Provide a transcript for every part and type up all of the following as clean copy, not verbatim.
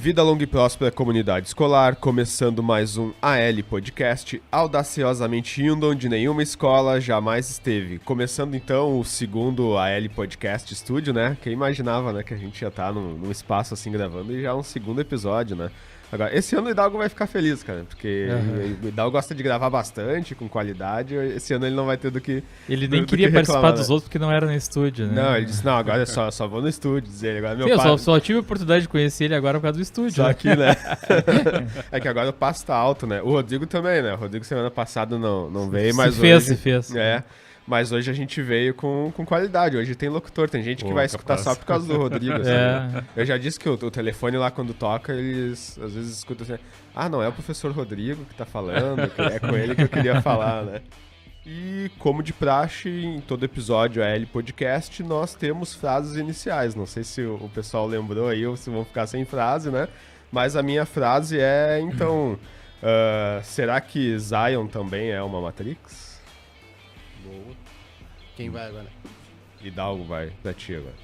Vida longa e próspera comunidade escolar, começando mais um AL Podcast, audaciosamente indo onde nenhuma escola jamais esteve. Começando então o segundo AL Podcast Studio, né? Quem imaginava, né, que a gente ia estar num espaço assim gravando e já um segundo episódio, né? Agora, esse ano o Hidalgo vai ficar feliz, cara, porque o Hidalgo gosta de gravar bastante, com qualidade, esse ano ele não vai ter do que Ele nem queria participar dos outros porque não era no estúdio, né? Não, ele disse, não, agora só vou no estúdio, dizer ele, agora meu Sim, pai... eu só tive a oportunidade de conhecer ele agora por causa do estúdio. Só que, né? É que agora o passo tá alto, né? O Rodrigo também, né? O Rodrigo semana passada não veio, mas se fez. É, mas hoje a gente veio com qualidade. Hoje tem locutor, tem gente que vai escutar só por causa do Rodrigo. Assim. Eu já disse que o telefone lá, quando toca, eles às vezes escutam assim, não é o professor Rodrigo que tá falando, que é com ele que eu queria falar, né? E como de praxe, em todo episódio AL Podcast, nós temos frases iniciais. Não sei se o pessoal lembrou aí ou se vão ficar sem frase, né? Mas a minha frase é, então, será que Zion também é uma Matrix? Boa. Quem vai agora? Hidalgo vai pra ti agora.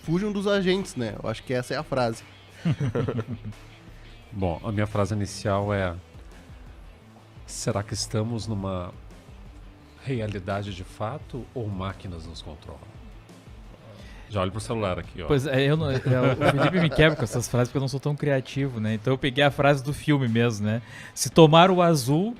Fujam dos agentes, né? Eu acho que essa é a frase. Bom, a minha frase inicial é: será que estamos numa realidade de fato ou máquinas nos controlam? Já olho pro celular aqui, ó. Pois é, o Felipe me quebra com essas frases porque eu não sou tão criativo, né? Então eu peguei a frase do filme mesmo, né? Se tomar o azul,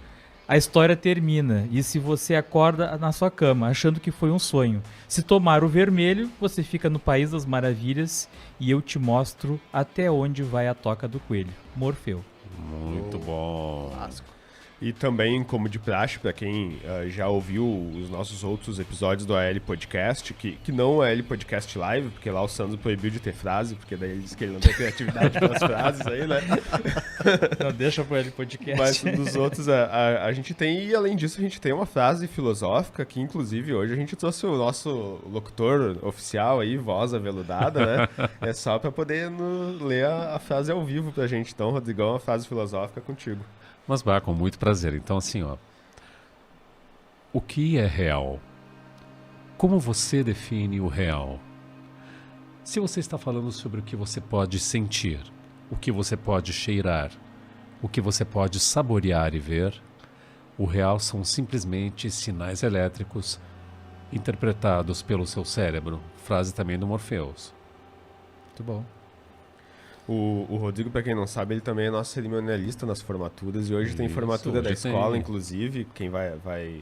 a história termina. E se você acorda na sua cama, achando que foi um sonho. Se tomar o vermelho, você fica no País das Maravilhas e eu te mostro até onde vai a toca do coelho. Morfeu. Muito bom. Clássico. E também, como de praxe, para quem já ouviu os nossos outros episódios do AL Podcast, que não é AL Podcast Live, porque lá o Sandro proibiu de ter frase, porque daí ele disse que ele não tem criatividade para as frases aí, né? Não deixa pro AL Podcast. Mas dos outros, a gente tem, e além disso, a gente tem uma frase filosófica, que inclusive hoje a gente trouxe o nosso locutor oficial aí, voz aveludada, né? É só para poder ler a frase ao vivo pra gente. Então, Rodrigão, a frase filosófica contigo. Mas vá, com muito prazer. Então, assim, ó. O que é real? Como você define o real? Se você está falando sobre o que você pode sentir, o que você pode cheirar, o que você pode saborear e ver, o real são simplesmente sinais elétricos interpretados pelo seu cérebro. Frase também do Morpheus. Muito bom. O Rodrigo, pra quem não sabe, ele também é nosso cerimonialista nas formaturas e hoje tem formatura hoje da escola, tem. inclusive, quem vai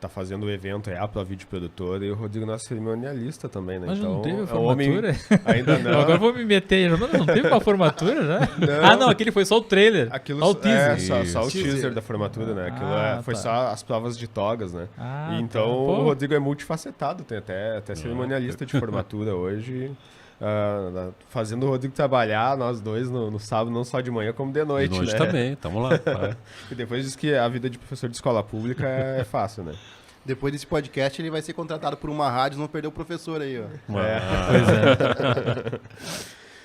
tá fazendo o evento é a Pró-Vídeo Produtora e o Rodrigo é nosso cerimonialista também, né? Mas então, não teve é um formatura? homem... Ainda não. Agora eu vou me meter. Não teve uma formatura já? Não, aquele foi só o trailer. Aquilo Só o teaser. só o Teaser. teaser da formatura, né? Aquilo foi tá. só as provas de togas, né? E então tá. o Rodrigo é multifacetado, tem até cerimonialista de formatura hoje. Fazendo o Rodrigo trabalhar, nós dois, no sábado, não só de manhã, como de noite, De noite né? também, tamo lá. E depois diz que a vida de professor de escola pública é fácil, né? Depois desse podcast, ele vai ser contratado por uma rádio, não perder o professor aí, ó. Pois é.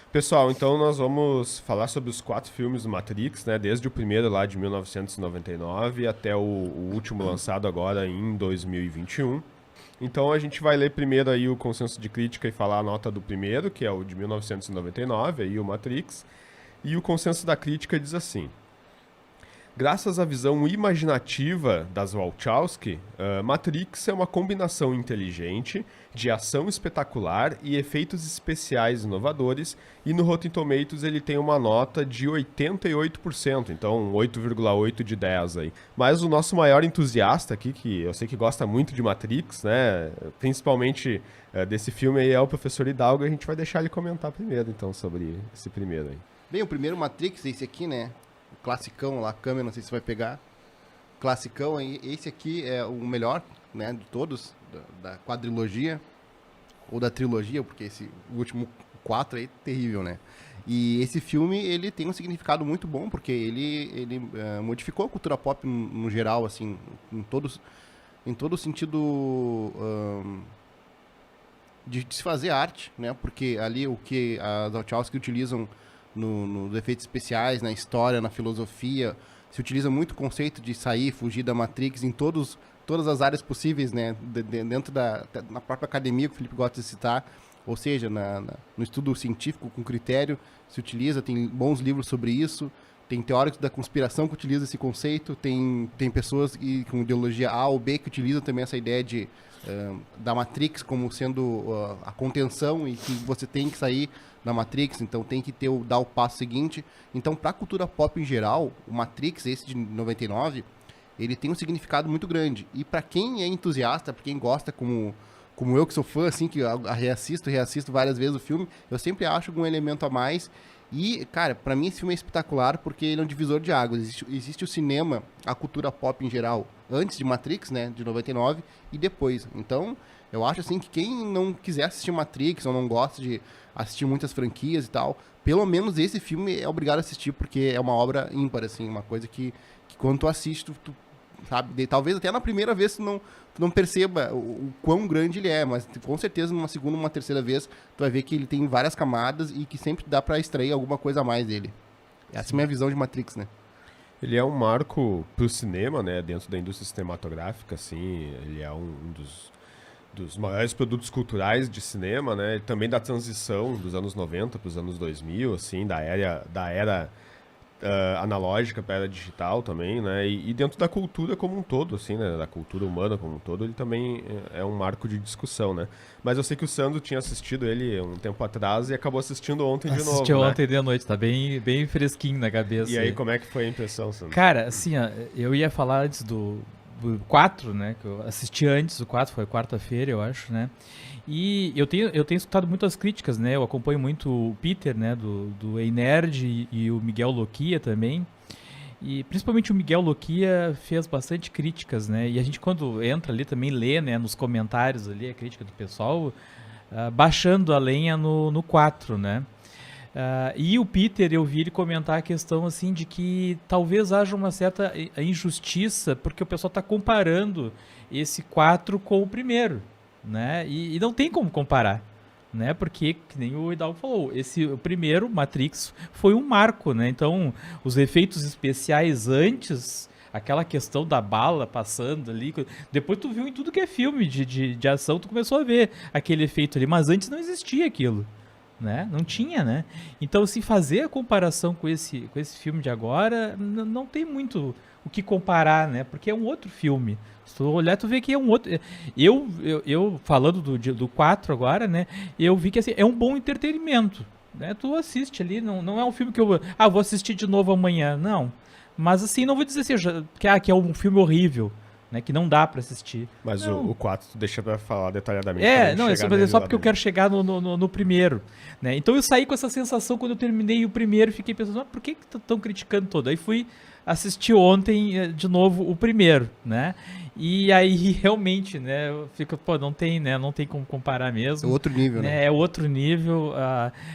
Pessoal, então nós vamos falar sobre os 4 filmes do Matrix, né? Desde o primeiro lá de 1999 até o último lançado agora em 2021. Então a gente vai ler primeiro aí o consenso de crítica e falar a nota do primeiro, que é o de 1999, aí o Matrix. E o consenso da crítica diz assim: graças à visão imaginativa das Wachowski, Matrix é uma combinação inteligente de ação espetacular e efeitos especiais inovadores, e no Rotten Tomatoes ele tem uma nota de 88%, então 8,8 de 10 aí. Mas o nosso maior entusiasta aqui, que eu sei que gosta muito de Matrix, né, principalmente desse filme aí, é o professor Hidalgo, e a gente vai deixar ele comentar primeiro, então, sobre esse primeiro aí. Bem, o primeiro Matrix, esse aqui, né? O classicão lá, a câmera, não sei se vai pegar. Classicão, esse aqui é o melhor, né, de todos, da quadrilogia, ou da trilogia, porque o último 4 aí é terrível, né? E esse filme, ele tem um significado muito bom, porque ele modificou a cultura pop no geral, assim, em todo sentido de se fazer arte, né? Porque ali o que as Wachowski utilizam nos efeitos especiais, na história, na filosofia, se utiliza muito o conceito de sair, fugir da Matrix em todas as áreas possíveis, né? Dentro na própria academia, que o Felipe gosta de citar, ou seja, no estudo científico com critério, se utiliza, tem bons livros sobre isso, tem teóricos da conspiração que utilizam esse conceito, tem pessoas com ideologia A ou B que utilizam também essa ideia da Matrix como sendo a contenção e que você tem que sair da Matrix, então tem que dar o passo seguinte. Então, para a cultura pop em geral, o Matrix, esse de 99, ele tem um significado muito grande. E para quem é entusiasta, para quem gosta como eu que sou fã, assim, que reassisto várias vezes o filme, eu sempre acho algum elemento a mais. E, cara, pra mim esse filme é espetacular porque ele é um divisor de águas. Existe o cinema, a cultura pop em geral, antes de Matrix, né, de 99, e depois. Então, eu acho, assim, que quem não quiser assistir Matrix ou não gosta de assistir muitas franquias e tal, pelo menos esse filme é obrigado a assistir porque é uma obra ímpar, assim, uma coisa que quando tu assiste, tu sabe, talvez até na primeira vez tu não perceba o quão grande ele é, mas com certeza numa segunda, uma terceira vez, tu vai ver que ele tem várias camadas e que sempre dá pra extrair alguma coisa a mais dele. Essa é a minha visão de Matrix, né? Ele é um marco pro cinema, né, dentro da indústria cinematográfica, assim, ele é um dos maiores produtos culturais de cinema, né, e também da transição dos anos 90 pros anos 2000, assim, da era analógica para a era digital também, né? E dentro da cultura como um todo, assim, né? Da cultura humana como um todo, ele também é um marco de discussão, né? Mas eu sei que o Sandro tinha assistido ele um tempo atrás e acabou assistindo ontem de novo, Assistiu né? ontem de noite, tá bem, bem fresquinho na cabeça. E aí, como é que foi a impressão, Sandro? Cara, assim, ó, eu ia falar antes do 4, né? Que eu assisti antes do 4, foi quarta-feira, eu acho, né? E eu tenho escutado muitas críticas, né? Eu acompanho muito o Peter, né? Do Ei Nerd e o Miguel Loquia também. E principalmente o Miguel Loquia fez bastante críticas, né? E a gente quando entra ali também lê, né? Nos comentários ali a crítica do pessoal, baixando a lenha no 4, né? E o Peter, eu vi ele comentar a questão assim de que talvez haja uma certa injustiça porque o pessoal está comparando esse 4 com o primeiro, né? E não tem como comparar, né? Porque, que nem o Hidalgo falou, o primeiro, Matrix, foi um marco, né? Então, os efeitos especiais antes, aquela questão da bala passando ali, depois tu viu em tudo que é filme de ação, tu começou a ver aquele efeito ali, mas antes não existia aquilo, né? Não tinha, né? Então, se fazer a comparação com esse filme de agora, não tem muito o que comparar, né? Porque é um outro filme. Se tu olhar, tu vê que é um outro... Eu falando do 4 agora, né? Eu vi que assim, é um bom entretenimento, né? Tu assiste ali, não é um filme que eu vou assistir de novo amanhã, não. Mas assim, não vou dizer assim, que é um filme horrível, né? Que não dá pra assistir. Mas não. o 4 tu deixa pra falar detalhadamente. Não, é só porque eu quero chegar no primeiro, né? Então eu saí com essa sensação quando eu terminei o primeiro e fiquei pensando, por que estão criticando todo? Aí fui assistir ontem de novo o primeiro, né? E aí realmente, né, fica, não tem como comparar mesmo. É outro nível, né? É outro nível,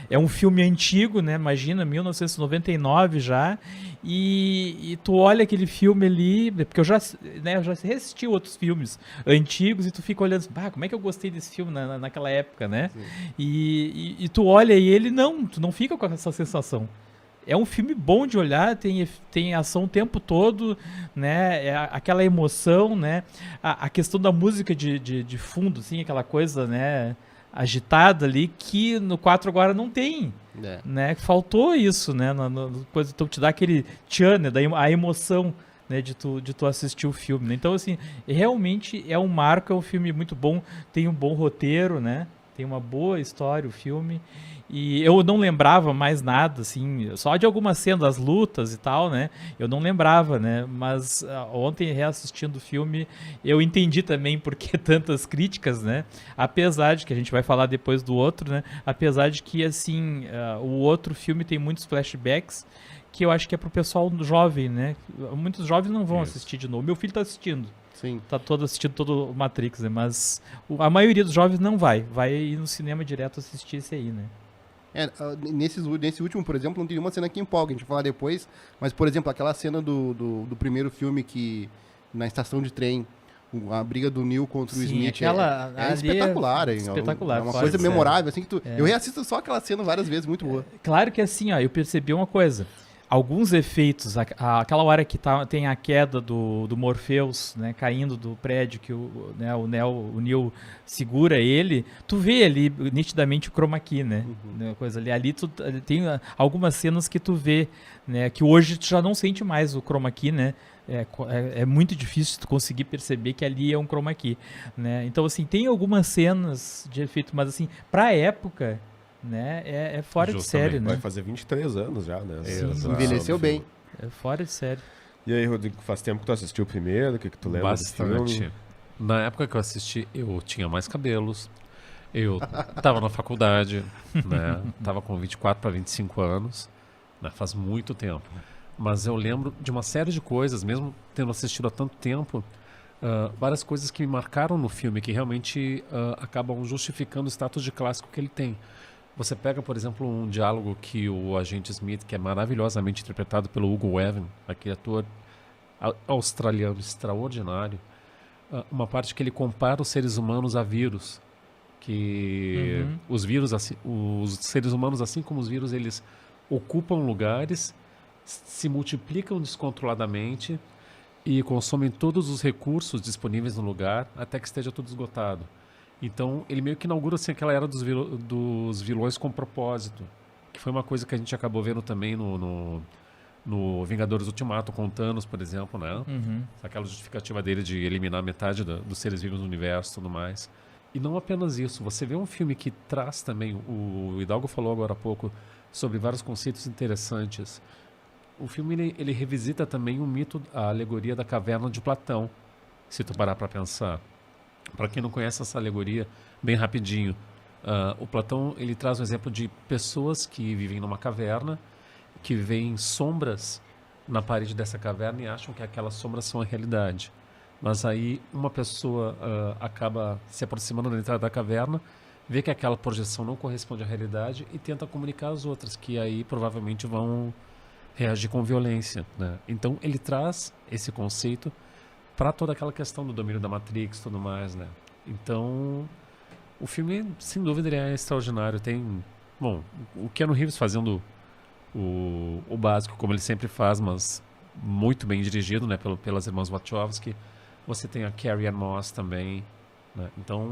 é um filme antigo, né? Imagina, 1999 já. E tu olha aquele filme ali, porque eu já reassisti outros filmes antigos e tu fica olhando, como é que eu gostei desse filme naquela época, né? E tu olha e tu não fica com essa sensação. É um filme bom de olhar, tem ação o tempo todo, né? É aquela emoção, né? A questão da música de fundo, assim, aquela coisa, né? Agitada ali, que no 4 agora não tem, né? Faltou isso, né? Então te dá aquele tchan, né? A emoção, né? De tu assistir o filme, né? Então, assim, realmente é um marco, é um filme muito bom, tem um bom roteiro, né? Tem uma boa história o filme. E eu não lembrava mais nada, assim, só de algumas cenas das lutas e tal, né? Eu não lembrava, né? Mas ontem, reassistindo o filme, eu entendi também por que tantas críticas, né? Apesar de que a gente vai falar depois do outro, né? Apesar de que, assim, o outro filme tem muitos flashbacks que eu acho que é pro pessoal jovem, né? Muitos jovens não vão assistir de novo. Meu filho tá assistindo. Sim. Tá assistindo todo o Matrix, né? Mas a maioria dos jovens não vai. Vai ir no cinema direto assistir esse aí, né? Nesse último, por exemplo, não tem nenhuma cena que empolga, a gente vai falar depois, mas, por exemplo, aquela cena do primeiro filme que, na estação de trem, A briga do Neo contra o Sim, Smith aquela é ali espetacular, hein? espetacular, É uma fora coisa de série. memorável, assim, que tu... Eu reassisto só aquela cena várias vezes, muito boa. Claro que assim, ó, eu percebi uma coisa. Alguns efeitos, aquela hora que tem a queda do Morpheus, né, caindo do prédio, que o Neo segura ele, tu vê ali nitidamente o chroma key, né? Né, coisa ali. Ali tem algumas cenas que tu vê, né, que hoje tu já não sente mais o chroma key, né? É muito difícil tu conseguir perceber que ali é um chroma key, né? Então, assim, tem algumas cenas de efeito, mas assim, pra época, né, é fora de série, Justamente. né? Vai fazer 23 anos já, né? Exato. Envelheceu bem. É fora de série. E aí, Rodrigo, faz tempo que tu assistiu o primeiro? O que tu lembra do Bastante. filme? Na época que eu assisti, eu tinha mais cabelos. Eu tava na faculdade, né? Tava com 24 para 25 anos, né? Faz muito tempo. Mas eu lembro de uma série de coisas, mesmo tendo assistido há tanto tempo, várias coisas que me marcaram no filme, que realmente acabam justificando o status de clássico que ele tem. Você pega, por exemplo, um diálogo que o agente Smith, que é maravilhosamente interpretado pelo Hugo Weaving, aquele ator australiano extraordinário, uma parte que ele compara os seres humanos a vírus, que os seres humanos, assim como os vírus, eles ocupam lugares, se multiplicam descontroladamente e consomem todos os recursos disponíveis no lugar até que esteja tudo esgotado. Então, ele meio que inaugura assim, aquela era dos vilões com propósito, que foi uma coisa que a gente acabou vendo também no Vingadores Ultimato, com Thanos, por exemplo, né? Aquela justificativa dele de eliminar metade dos seres vivos no universo e tudo mais. E não apenas isso, você vê um filme que traz também, o Hidalgo falou agora há pouco, sobre vários conceitos interessantes. O filme ele revisita também o mito, a alegoria da caverna de Platão, se tu parar para pensar. Para quem não conhece essa alegoria, bem rapidinho, o Platão ele traz um exemplo de pessoas que vivem numa caverna, que veem sombras na parede dessa caverna e acham que aquelas sombras são a realidade. Mas aí uma pessoa acaba se aproximando da entrada da caverna, vê que aquela projeção não corresponde à realidade e tenta comunicar às outras, que aí provavelmente vão reagir com violência, né? Então ele traz esse conceito para toda aquela questão do domínio da Matrix e tudo mais, né? Então o filme, sem dúvida, ele é extraordinário. Tem, bom, o Keanu Reeves fazendo o básico, como ele sempre faz, mas muito bem dirigido, né, pelas irmãs Wachowski. Você tem a Carrie-Anne Moss também, né? Então,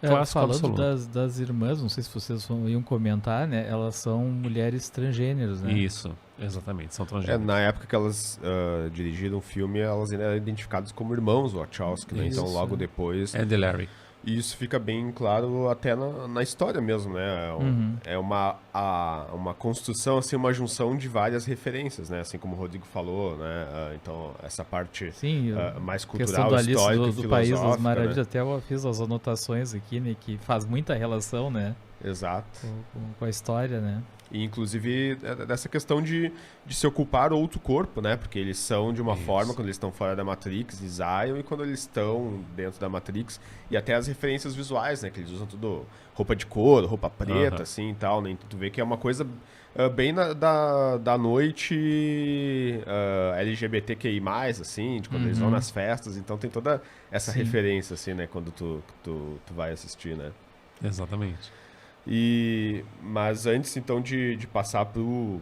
clássico falando absoluto. das irmãs, não sei se vocês iam comentar, né? Elas são mulheres transgêneros, né? Isso, exatamente, são transgêneros. Na época que elas dirigiram o filme, elas ainda eram identificadas como irmãos Wachowski, né? Então, logo depois... And Larry. E isso fica bem claro até na história mesmo, né? É uma construção, assim, uma junção de várias referências, né? Assim como o Rodrigo falou, né? Então, essa parte Sim, mais questão cultural, da lista histórica, do País das filosófica, Maravilhas, né? até eu fiz as anotações aqui, né? Que faz muita relação, né? Exato. Com a história, né? E, inclusive, dessa questão de se ocupar outro corpo, né? Porque eles são de uma forma quando eles estão fora da Matrix, Zion, e quando eles estão dentro da Matrix. E até as referências visuais, né? Que eles usam tudo roupa de couro, roupa preta, assim, e tal, né? Então, tu vê que é uma coisa bem da noite LGBTQI+, assim, de quando eles vão nas festas. Então, tem toda essa referência, assim, né? Quando tu vai assistir, né? Exatamente. Mas antes, então, de passar pro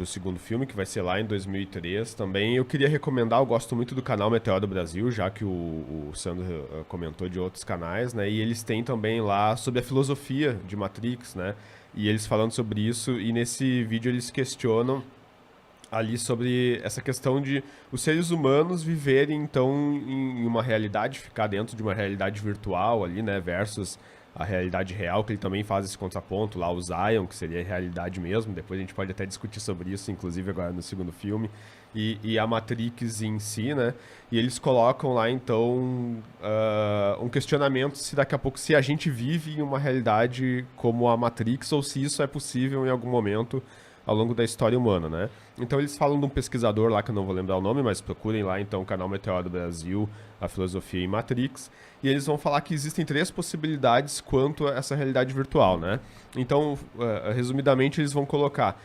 segundo filme, que vai ser lá em 2003, também eu queria recomendar, eu gosto muito do canal Meteoro Brasil, já que o Sandro comentou de outros canais, né? E eles têm também lá sobre a filosofia de Matrix, né? E eles falando sobre isso, e nesse vídeo eles questionam ali sobre essa questão de os seres humanos viverem, então, em uma realidade, ficar dentro de uma realidade virtual ali, né? Versus a realidade real, que ele também faz esse contraponto lá, o Zion, que seria a realidade mesmo. Depois a gente pode até discutir sobre isso, inclusive agora no segundo filme. E a Matrix em si, né? E eles colocam lá, então, um questionamento se daqui a pouco, se a gente vive em uma realidade como a Matrix, ou se isso é possível em algum momento ao longo da história humana, né? Então eles falam de um pesquisador lá, que eu não vou lembrar o nome, mas procurem lá, então, o canal Meteoro Brasil, a filosofia em Matrix, e eles vão falar que existem 3 possibilidades quanto a essa realidade virtual, né? Então, resumidamente, eles vão colocar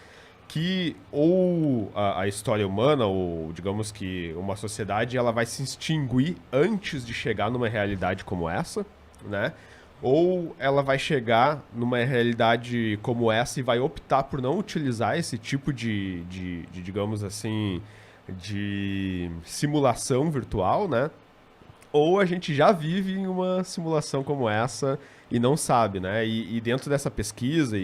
que ou a história humana, ou digamos que uma sociedade, ela vai se extinguir antes de chegar numa realidade como essa, né? Ou ela vai chegar numa realidade como essa e vai optar por não utilizar esse tipo de digamos assim, de simulação virtual, né? Ou a gente já vive em uma simulação como essa e não sabe, né? E dentro dessa pesquisa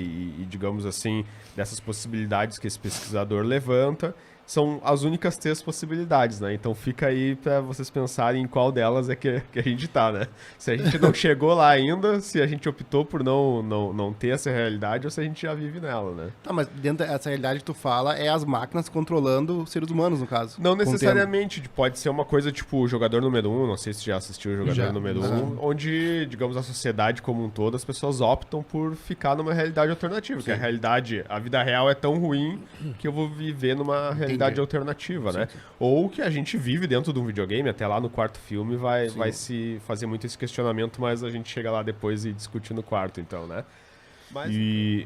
digamos assim, dessas possibilidades que esse pesquisador levanta, são as únicas 3 possibilidades, né? Então fica aí para vocês pensarem em qual delas é que a gente tá, né? Se a gente não chegou lá ainda, se a gente optou por não ter essa realidade ou se a gente já vive nela, né? Tá, mas dentro dessa realidade que tu fala, é as máquinas controlando os seres humanos, no caso. Não necessariamente, pode ser uma coisa tipo o Jogador Número 1, não sei se já assistiu o Jogador Já. Número 1, onde, digamos, a sociedade como um todo, as pessoas optam por ficar numa realidade alternativa, que a realidade, a vida real é tão ruim que eu vou viver numa realidade alternativa, né? Ou que a gente vive dentro de um videogame, até lá no quarto filme vai se fazer muito esse questionamento, mas a gente chega lá depois e discute no quarto, então, né?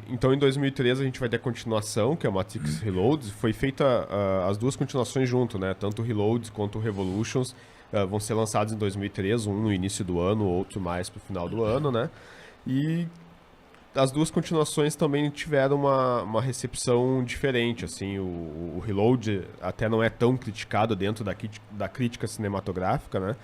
Então em 2013 a gente vai ter a continuação, que é o Matrix Reloads. Foi feita as 2 continuações junto, né? Tanto o Reloads quanto o Revolutions vão ser lançados em 2013, um no início do ano, outro mais pro final do ano, né? E as 2 continuações também tiveram uma recepção diferente, assim, o Reload até não é tão criticado dentro da crítica cinematográfica, né?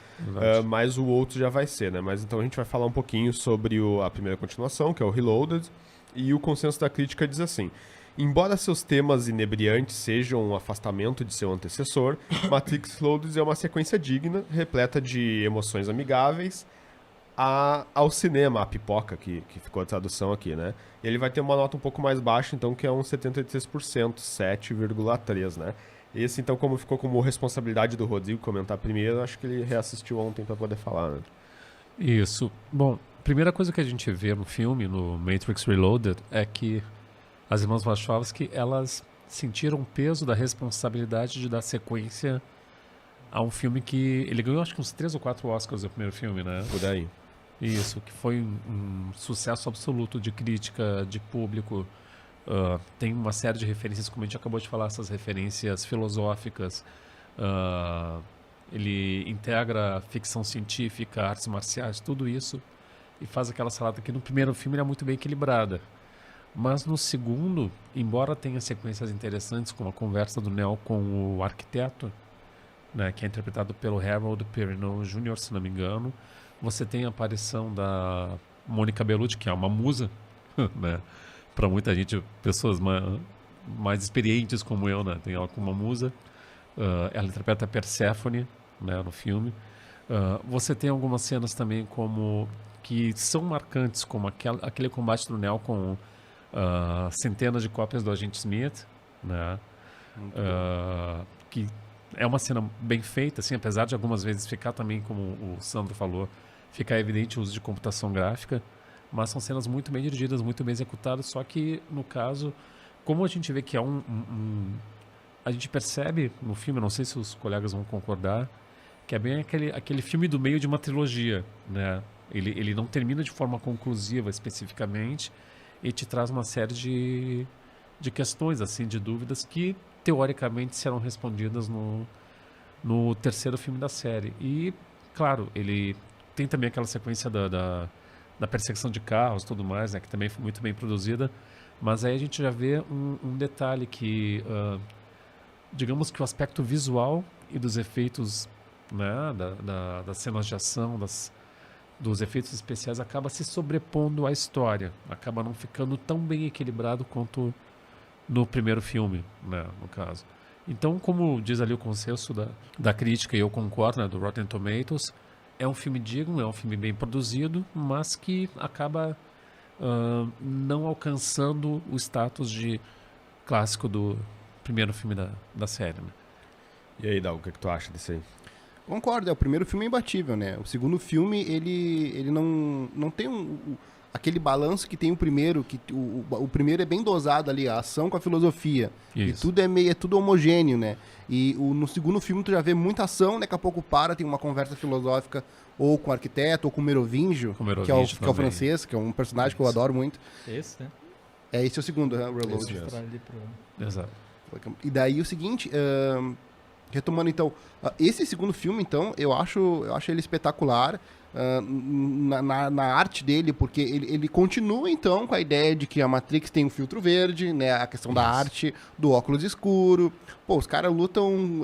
Mas o outro já vai ser, né? Mas então a gente vai falar um pouquinho sobre a primeira continuação, que é o Reloaded, e o consenso da crítica diz assim: embora seus temas inebriantes sejam um afastamento de seu antecessor, Matrix Reloaded é uma sequência digna, repleta de emoções amigáveis, ao cinema, a pipoca, que ficou a tradução aqui, né? Ele vai ter uma nota um pouco mais baixa, então, que é um 73%, 7,3%, né? Esse, então, como ficou como responsabilidade do Rodrigo comentar primeiro, acho que ele reassistiu ontem para poder falar, né? Isso. Bom, primeira coisa que a gente vê no filme, no Matrix Reloaded, é que as irmãs Wachowski, elas sentiram o peso da responsabilidade de dar sequência a um filme que... Ele ganhou, acho que uns 3 ou 4 Oscars no primeiro filme, né? Por aí. Isso, que foi um sucesso absoluto de crítica, de público. Tem uma série de referências, como a gente acabou de falar, essas referências filosóficas. Ele integra ficção científica, artes marciais, tudo isso, e faz aquela salada que no primeiro filme era muito bem equilibrada. Mas no segundo, embora tenha sequências interessantes, como a conversa do Neo com o arquiteto, né, que é interpretado pelo Harold Perrineau Jr., se não me engano, você tem a aparição da Mônica Bellucci, que é uma musa, né? Para muita gente, pessoas mais experientes como eu, né? Tem ela como uma musa. Ela interpreta a Perséfone, né, no filme. Você tem algumas cenas também que são marcantes, como aquele combate do Neo com centenas de cópias do Agente Smith, né? Que é uma cena bem feita, assim, apesar de algumas vezes ficar também, como o Sandro falou, ficar evidente o uso de computação gráfica, mas são cenas muito bem dirigidas, muito bem executadas, só que, no caso, como a gente vê que é a gente percebe no filme, não sei se os colegas vão concordar, que é bem aquele filme do meio de uma trilogia, né? Ele não termina de forma conclusiva, especificamente, e te traz uma série de questões, assim, de dúvidas que, teoricamente, serão respondidas no terceiro filme da série. E, claro, ele tem também aquela sequência da perseguição de carros e tudo mais, né, que também foi muito bem produzida, mas aí a gente já vê um detalhe que, digamos que o aspecto visual e dos efeitos, né, das cenas de ação, dos efeitos especiais, acaba se sobrepondo à história, acaba não ficando tão bem equilibrado quanto no primeiro filme, né, no caso. Então, como diz ali o consenso da crítica, e eu concordo, né, do Rotten Tomatoes, é um filme digno, é um filme bem produzido, mas que acaba não alcançando o status de clássico do primeiro filme da série, né? E aí, Dal, o que tu acha desse aí? Concordo, o primeiro filme é imbatível, né? O segundo filme, ele não tem aquele balanço que tem o primeiro, que o primeiro é bem dosado ali, a ação com a filosofia. Isso. E tudo é tudo homogêneo, né? E no segundo filme tu já vê muita ação, daqui a pouco tem uma conversa filosófica ou com o arquiteto, ou com o Merovingio, que é o francês, que é um personagem que eu adoro muito. Esse, né? Esse é o segundo, Reload. Esse mesmo. Mostrar ali pro- Exato. E daí o seguinte, retomando então, esse segundo filme, então, eu acho ele espetacular na arte dele, porque ele continua, então, com a ideia de que a Matrix tem um filtro verde, né, a questão da arte, do óculos escuro. Pô, os caras lutam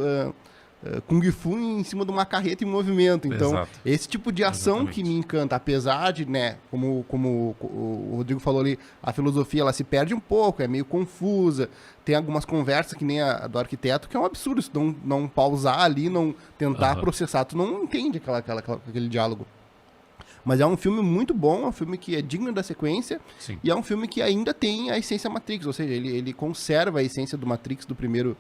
Kung Fu em cima de uma carreta em movimento. Então, Exato. esse tipo de ação Exatamente. que me encanta, apesar de, né, como o Rodrigo falou ali, a filosofia ela se perde um pouco, é meio confusa. Tem algumas conversas que nem a do arquiteto, que é um absurdo. Se não pausar ali, não tentar Aham. processar, tu não entende aquele diálogo. Mas é um filme muito bom, é um filme que é digno da sequência, Sim. e é um filme que ainda tem a essência Matrix, ou seja, ele conserva a essência do Matrix do primeiro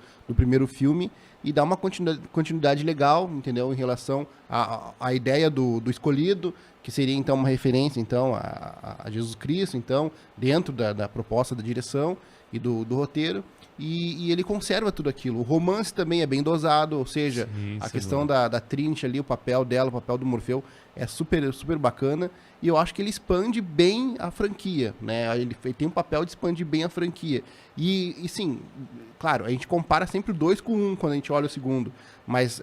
filme e dá uma continuidade legal, entendeu? Em relação à ideia do escolhido, que seria então uma referência então a Jesus Cristo, então, dentro da proposta da direção e do roteiro. E ele conserva tudo aquilo. O romance também é bem dosado, ou seja, Sim, a sem questão dúvida. da Trinity ali, o papel dela, o papel do Morfeu, é super, super bacana. E eu acho que ele expande bem a franquia, né? Ele tem um papel de expandir bem a franquia. E sim, claro, a gente compara sempre o 2 com o 1 quando a gente olha o segundo. Mas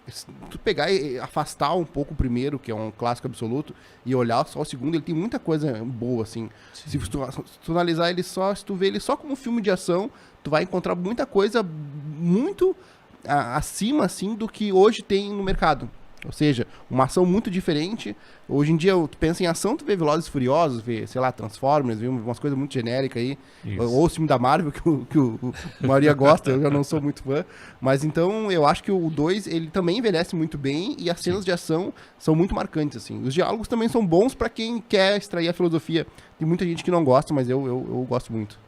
se tu pegar e afastar um pouco o primeiro, que é um clássico absoluto, e olhar só o segundo, ele tem muita coisa boa, assim. Se tu analisar ele só, se tu vê ele só como um filme de ação, tu vai encontrar muita coisa muito acima, assim, do que hoje tem no mercado. Ou seja, uma ação muito diferente. Hoje em dia, tu pensa em ação, tu vê Velozes e Furiosos, vê, sei lá, Transformers, vê umas coisas muito genéricas aí. Isso. Ou o filme da Marvel, que o Maria gosta, eu já não sou muito fã. Mas então, eu acho que o 2, ele também envelhece muito bem e as cenas de ação são muito marcantes, assim. Os diálogos também são bons pra quem quer extrair a filosofia. Tem muita gente que não gosta, mas eu gosto muito.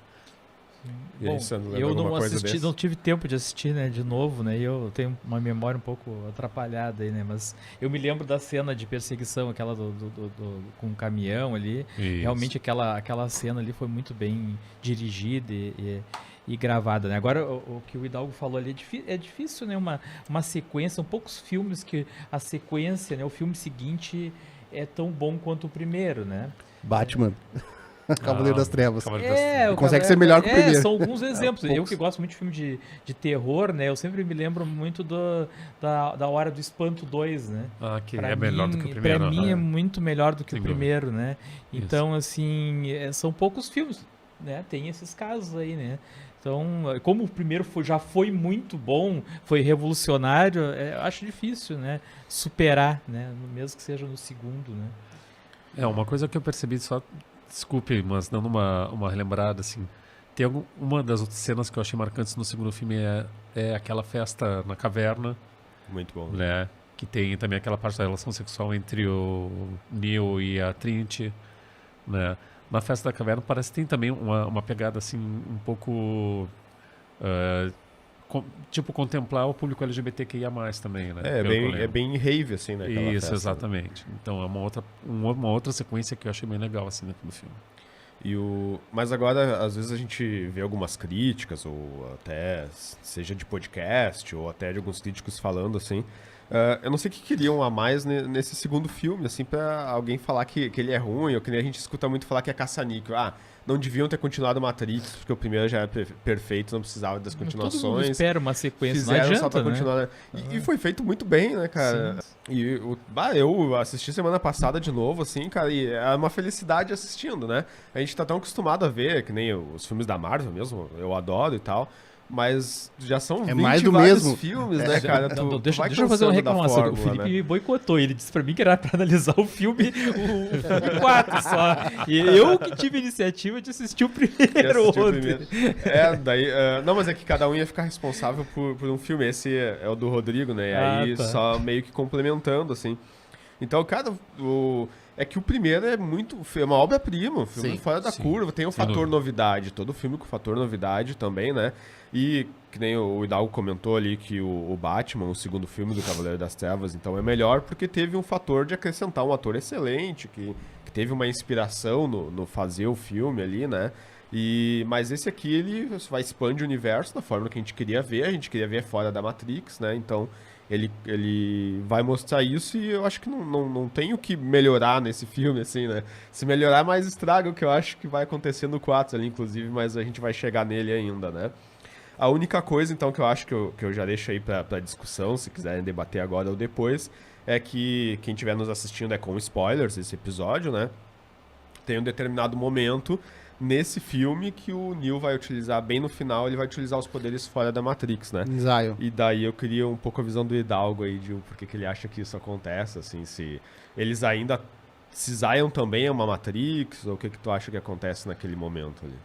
E aí, Bom, Sandro, lembra eu alguma não coisa assisti, desse? não tive tempo de assistir, né, de novo, né, e eu tenho uma memória um pouco atrapalhada aí, né, mas eu me lembro da cena de perseguição, aquela com o caminhão ali, Isso. realmente aquela cena ali foi muito bem dirigida e gravada, né. Agora, o que o Hidalgo falou ali, é difícil, né, uma sequência, são poucos filmes que a sequência, né, o filme seguinte é tão bom quanto o primeiro, né. Batman. Cavaleiro das Trevas. Cavaleiro das Trevas. Ele consegue ser melhor que o primeiro. São alguns exemplos. Eu poucos. que gosto muito de filme de terror, né? Eu sempre me lembro muito da Hora do Espanto 2, né? Ah, que Pra é melhor do que o mim- primeiro. Pra mim é né? muito melhor do que Sem o dúvida. primeiro, né? Isso. Então, assim, são poucos filmes, né? Tem esses casos aí, né? Então, como o primeiro já foi muito bom, foi revolucionário, eu acho difícil, né? Superar, né? Mesmo que seja no segundo, né? É, uma coisa que eu percebi só, desculpe, mas dando uma relembrada, assim, tem uma das outras cenas que eu achei marcantes no segundo filme é aquela festa na caverna, Muito bom. né, que tem também aquela parte da relação sexual entre o Neo e a Trinity, né. Na festa da caverna parece que tem também uma pegada, assim, um pouco, tipo, contemplar o público LGBTQIA+, também, né. É, pelo que eu é lembro. bem rave, assim, né? aquela Isso, festa. exatamente. Então é uma outra sequência que eu achei bem legal, assim, dentro do filme. Mas agora, às vezes a gente vê algumas críticas, ou até seja de podcast, ou até de alguns críticos falando assim. Eu não sei o que queriam a mais nesse segundo filme, assim, pra alguém falar que ele é ruim, ou que nem a gente escuta muito falar que é caça-níquel. Não deviam ter continuado Matrix, porque o primeiro já era perfeito, não precisava das Todo mundo continuações. espera uma sequência, não Fizeram adianta, só pra né? continuar. E foi feito muito bem, né, cara? Sim. E eu assisti semana passada de novo, assim, cara, e é uma felicidade assistindo, né? A gente tá tão acostumado a ver, que nem os filmes da Marvel mesmo, eu adoro e tal, mas já são 20 mais do vários mesmo. filmes, né, cara? Tu Deixa vai eu fazer uma cansando da reclamação. O fórmula, Felipe né? me boicotou. Ele disse pra mim que era pra analisar o filme, o filme 4 só. E eu que tive a iniciativa de assistir o Que primeiro assistiu ontem. primeiro. Não, mas é que cada um ia ficar responsável por um filme. Esse é o do Rodrigo, né? E aí tá. só meio que complementando, assim. Então, cara, é que o primeiro é uma obra-prima, um filme Sim, fora da sim, curva, tem o sem fator dúvida. novidade, todo filme com fator novidade também, né? E que nem o Hidalgo comentou ali que o Batman, o segundo filme do Cavaleiro das Trevas, então é melhor porque teve um fator de acrescentar um ator excelente, que teve uma inspiração no fazer o filme ali, né? Mas esse aqui, ele vai expandir o universo da forma que a gente queria ver fora da Matrix, né? Então, Ele vai mostrar isso e eu acho que não tem o que melhorar nesse filme, assim, né? Se melhorar, mais estraga o que eu acho que vai acontecer no 4 ali, inclusive, mas a gente vai chegar nele ainda, né? A única coisa, então, que eu acho que eu já deixo aí pra discussão, se quiserem debater agora ou depois, é que quem estiver nos assistindo é com spoilers esse episódio, né? Tem um determinado momento nesse filme que o Neo vai utilizar, bem no final, ele vai utilizar os poderes fora da Matrix, né? Zion. E daí eu queria um pouco a visão do Hidalgo aí, de por que ele acha que isso acontece, assim, se eles ainda... Se Zion também é uma Matrix, ou o que tu acha que acontece naquele momento ali?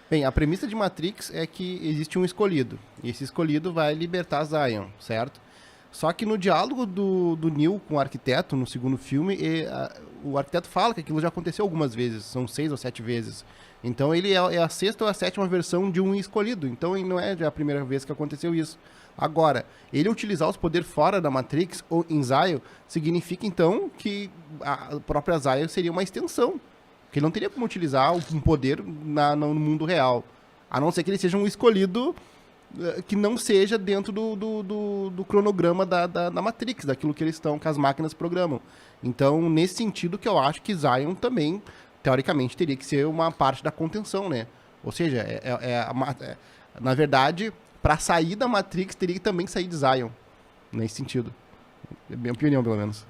Bem, a premissa de Matrix é que existe um escolhido. E esse escolhido vai libertar Zion, certo? Só que no diálogo do Neo com o arquiteto, no segundo filme, o arquiteto fala que aquilo já aconteceu algumas vezes, são 6 ou 7 vezes. Então ele é a 6ª ou a 7ª versão de um escolhido. Então não é a primeira vez que aconteceu isso. Agora, ele utilizar os poderes fora da Matrix ou em Zion significa então que a própria Zion seria uma extensão. Que ele não teria como utilizar um poder no mundo real. A não ser que ele seja um escolhido que não seja dentro do cronograma da Matrix, daquilo que eles estão, que as máquinas programam. Então, nesse sentido que eu acho que Zion também, teoricamente, teria que ser uma parte da contenção, né? Ou seja, na verdade, para sair da Matrix, teria que também sair de Zion. Nesse sentido. É minha opinião, pelo menos.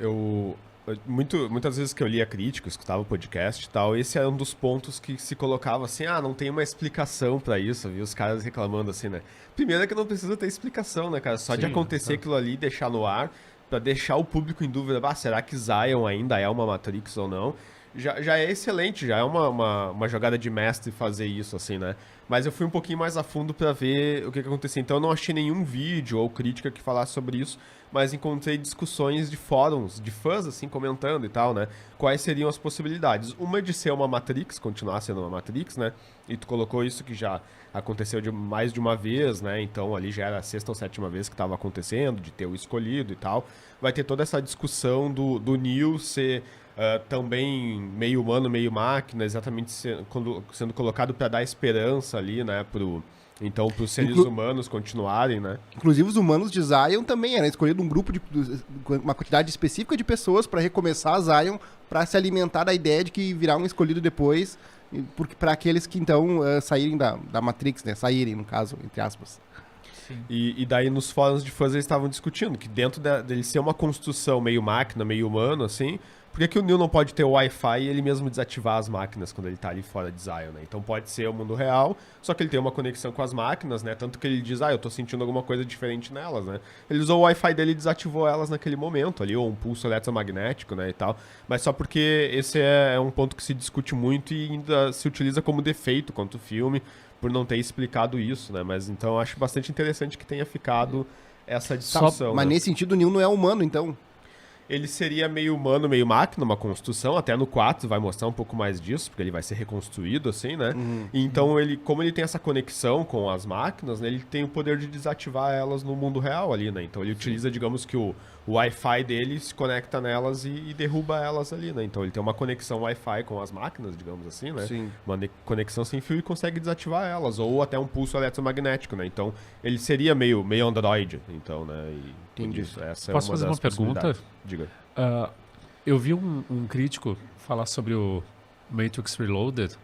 Muitas vezes que eu lia crítica, escutava o podcast e tal, esse era um dos pontos que se colocava assim, não tem uma explicação pra isso, viu? Os caras reclamando assim, né? Primeiro é que não precisa ter explicação, né, cara? Só de acontecer aquilo ali e deixar no ar, pra deixar o público em dúvida, será que Zion ainda é uma Matrix ou não? Já é excelente, já é uma jogada de mestre fazer isso, assim, né? Mas eu fui um pouquinho mais a fundo pra ver o que acontecia. Então eu não achei nenhum vídeo ou crítica que falasse sobre isso, mas encontrei discussões de fóruns, de fãs, assim, comentando e tal, né? Quais seriam as possibilidades? Uma de ser uma Matrix, continuar sendo uma Matrix, né? E tu colocou isso que já aconteceu mais de uma vez, né? Então ali já era a 6ª ou 7ª vez que estava acontecendo, de ter o escolhido e tal. Vai ter toda essa discussão do Neo ser... também meio humano, meio máquina, exatamente sendo colocado para dar esperança ali, né, então para os seres humanos continuarem, né? Inclusive os humanos de Zion também era escolhido um grupo uma quantidade específica de pessoas para recomeçar Zion, para se alimentar da ideia de que virá um escolhido depois, para aqueles que então saírem da Matrix, né, saírem no caso, entre aspas. E daí nos fóruns de fãs eles estavam discutindo que dentro dele ser uma construção meio máquina, meio humano, assim, por que o Neo não pode ter o Wi-Fi e ele mesmo desativar as máquinas quando ele tá ali fora de Zion, né? Então pode ser o mundo real, só que ele tem uma conexão com as máquinas, né? Tanto que ele diz, eu tô sentindo alguma coisa diferente nelas, né? Ele usou o Wi-Fi dele e desativou elas naquele momento ali, ou um pulso eletromagnético, né, e tal. Mas só porque esse é um ponto que se discute muito e ainda se utiliza como defeito quanto o filme, por não ter explicado isso, né? Mas então eu acho bastante interessante que tenha ficado essa discussão. Mas né? nesse sentido o Neo não é humano, então... Ele seria meio humano, meio máquina, uma construção. Até no 4 vai mostrar um pouco mais disso, porque ele vai ser reconstruído, assim, né? E então, como ele tem essa conexão com as máquinas, né, ele tem o poder de desativar elas no mundo real ali, né? Então ele utiliza, digamos que o Wi-Fi dele se conecta nelas e derruba elas ali, né? Então ele tem uma conexão Wi-Fi com as máquinas, digamos assim, né? Sim. Uma conexão sem fio e consegue desativar elas. Ou até um pulso eletromagnético, né? Então ele seria meio Android, então, né? Entendi. Essa Posso fazer uma pergunta? Diga. Eu vi um crítico falar sobre o Matrix Reloaded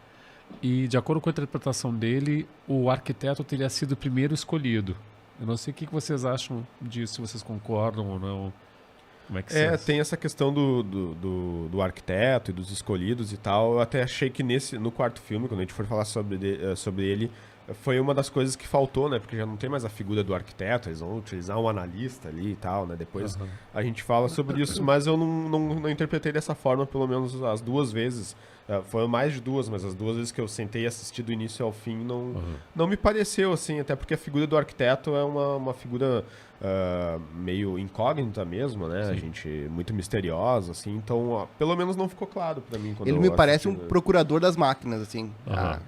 e, de acordo com a interpretação dele, o arquiteto teria sido o primeiro escolhido. Eu não sei o que vocês acham disso, se vocês concordam ou não. Como é que vocês... Tem essa questão do arquiteto e dos escolhidos e tal. Eu até achei que no quarto filme, quando a gente for falar sobre ele, foi uma das coisas que faltou, né? Porque já não tem mais a figura do arquiteto, eles vão utilizar um analista ali e tal, né? Depois a gente fala sobre isso, mas eu não interpretei dessa forma, pelo menos as 2 vezes. Foram mais de 2, mas as 2 vezes que eu sentei e assisti do início ao fim, não me pareceu, assim, até porque a figura do arquiteto é uma figura meio incógnita mesmo, né? A gente, muito misteriosa, assim, então, pelo menos não ficou claro pra mim. Quando ele eu me parece assisti, um procurador das máquinas, assim.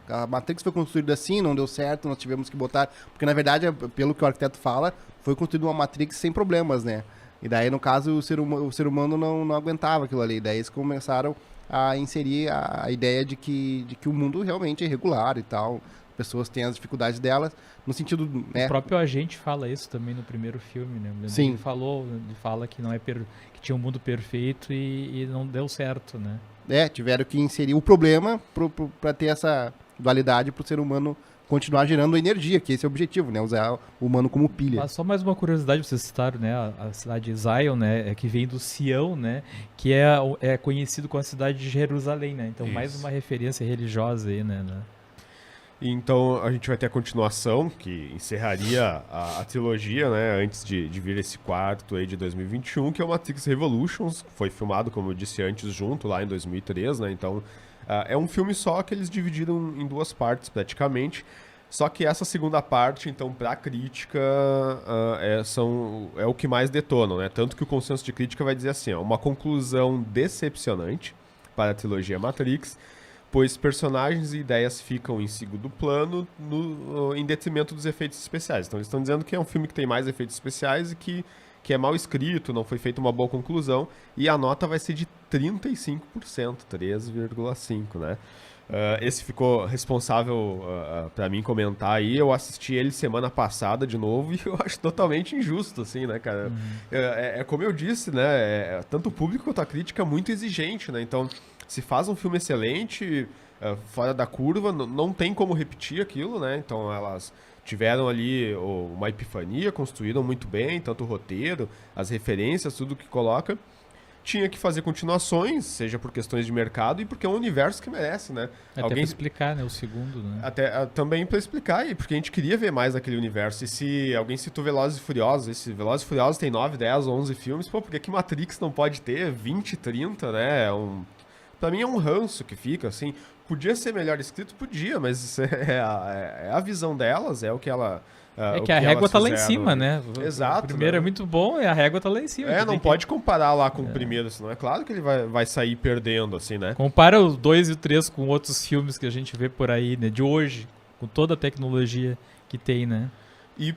A Matrix foi construída assim, não deu certo, nós tivemos que botar... Porque, na verdade, pelo que o arquiteto fala, foi construída uma Matrix sem problemas, né? E daí, no caso, o ser humano não aguentava aquilo ali. Daí eles começaram a inserir a ideia de que o mundo realmente é irregular e tal. pessoas têm as dificuldades delas, no sentido, né? O próprio agente fala isso também no primeiro filme, né? Sim. Ele fala que não é que tinha um mundo perfeito e não deu certo, né? Tiveram que inserir o problema para ter essa dualidade para o ser humano continuar gerando energia, que esse é o objetivo, né? Usar o humano como pilha. Mas só mais uma curiosidade, vocês citaram, né? A cidade de Zion, né? Que vem do Sião, né? Que é conhecido como a cidade de Jerusalém, né? Então, mais uma referência religiosa aí, né? Então a gente vai ter a continuação, que encerraria a trilogia, né, antes de vir esse quarto aí de 2021, que é o Matrix Revolutions, que foi filmado, como eu disse antes, junto lá em 2003, né, então é um filme só que eles dividiram em 2 partes praticamente, só que essa segunda parte, então, pra crítica, é o que mais detonam, né, tanto que o consenso de crítica vai dizer assim, uma conclusão decepcionante para a trilogia Matrix, pois personagens e ideias ficam em segundo plano em detrimento dos efeitos especiais. Então eles estão dizendo que é um filme que tem mais efeitos especiais e que é mal escrito, não foi feita uma boa conclusão, e a nota vai ser de 35%, 3,5%, né? Esse ficou responsável para mim comentar aí, eu assisti ele semana passada de novo e eu acho totalmente injusto, assim, né, cara? É como eu disse, né, tanto o público quanto a crítica é muito exigente, né, então se faz um filme excelente, fora da curva, não tem como repetir aquilo, né? Então elas tiveram ali uma epifania, construíram muito bem, tanto o roteiro, as referências, tudo que coloca. Tinha que fazer continuações, seja por questões de mercado e porque é um universo que merece, né? Até pra explicar, né? O segundo, né? Até também pra explicar, porque a gente queria ver mais daquele universo. E se alguém citou Velozes e Furiosos, esse Velozes e Furiosos tem 9, 10, 11 filmes, pô, por que Matrix não pode ter 20, 30, né? Pra mim é um ranço que fica, assim. Podia ser melhor escrito? Podia, mas é a visão delas, é o que ela... que a régua tá lá em cima, né? Exato. O primeiro é muito bom e a régua tá lá em cima. Não pode comparar lá com o primeiro, senão é claro que ele vai sair perdendo, assim, né? Compara o 2 e o 3 com outros filmes que a gente vê por aí, né? De hoje, com toda a tecnologia que tem, né? E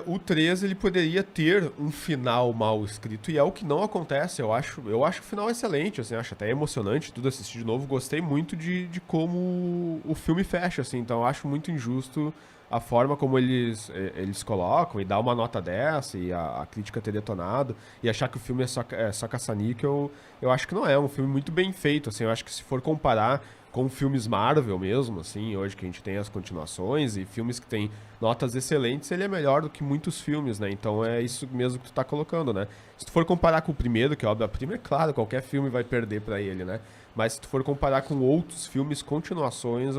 o 3 ele poderia ter um final mal escrito, e é o que não acontece. Eu acho o final excelente, assim, acho até emocionante tudo assistir de novo. Gostei muito de como o filme fecha, assim, então eu acho muito injusto a forma como eles colocam e dar uma nota dessa e a crítica ter detonado e achar que o filme é só caça-níquel. Eu acho que não é um filme muito bem feito, assim, eu acho que se for comparar com filmes Marvel mesmo, assim, hoje que a gente tem as continuações e filmes que tem notas excelentes, ele é melhor do que muitos filmes, né? Então é isso mesmo que tu tá colocando, né? Se tu for comparar com o primeiro, que é obra-prima, é claro, qualquer filme vai perder pra ele, né? Mas se tu for comparar com outros filmes, continuações,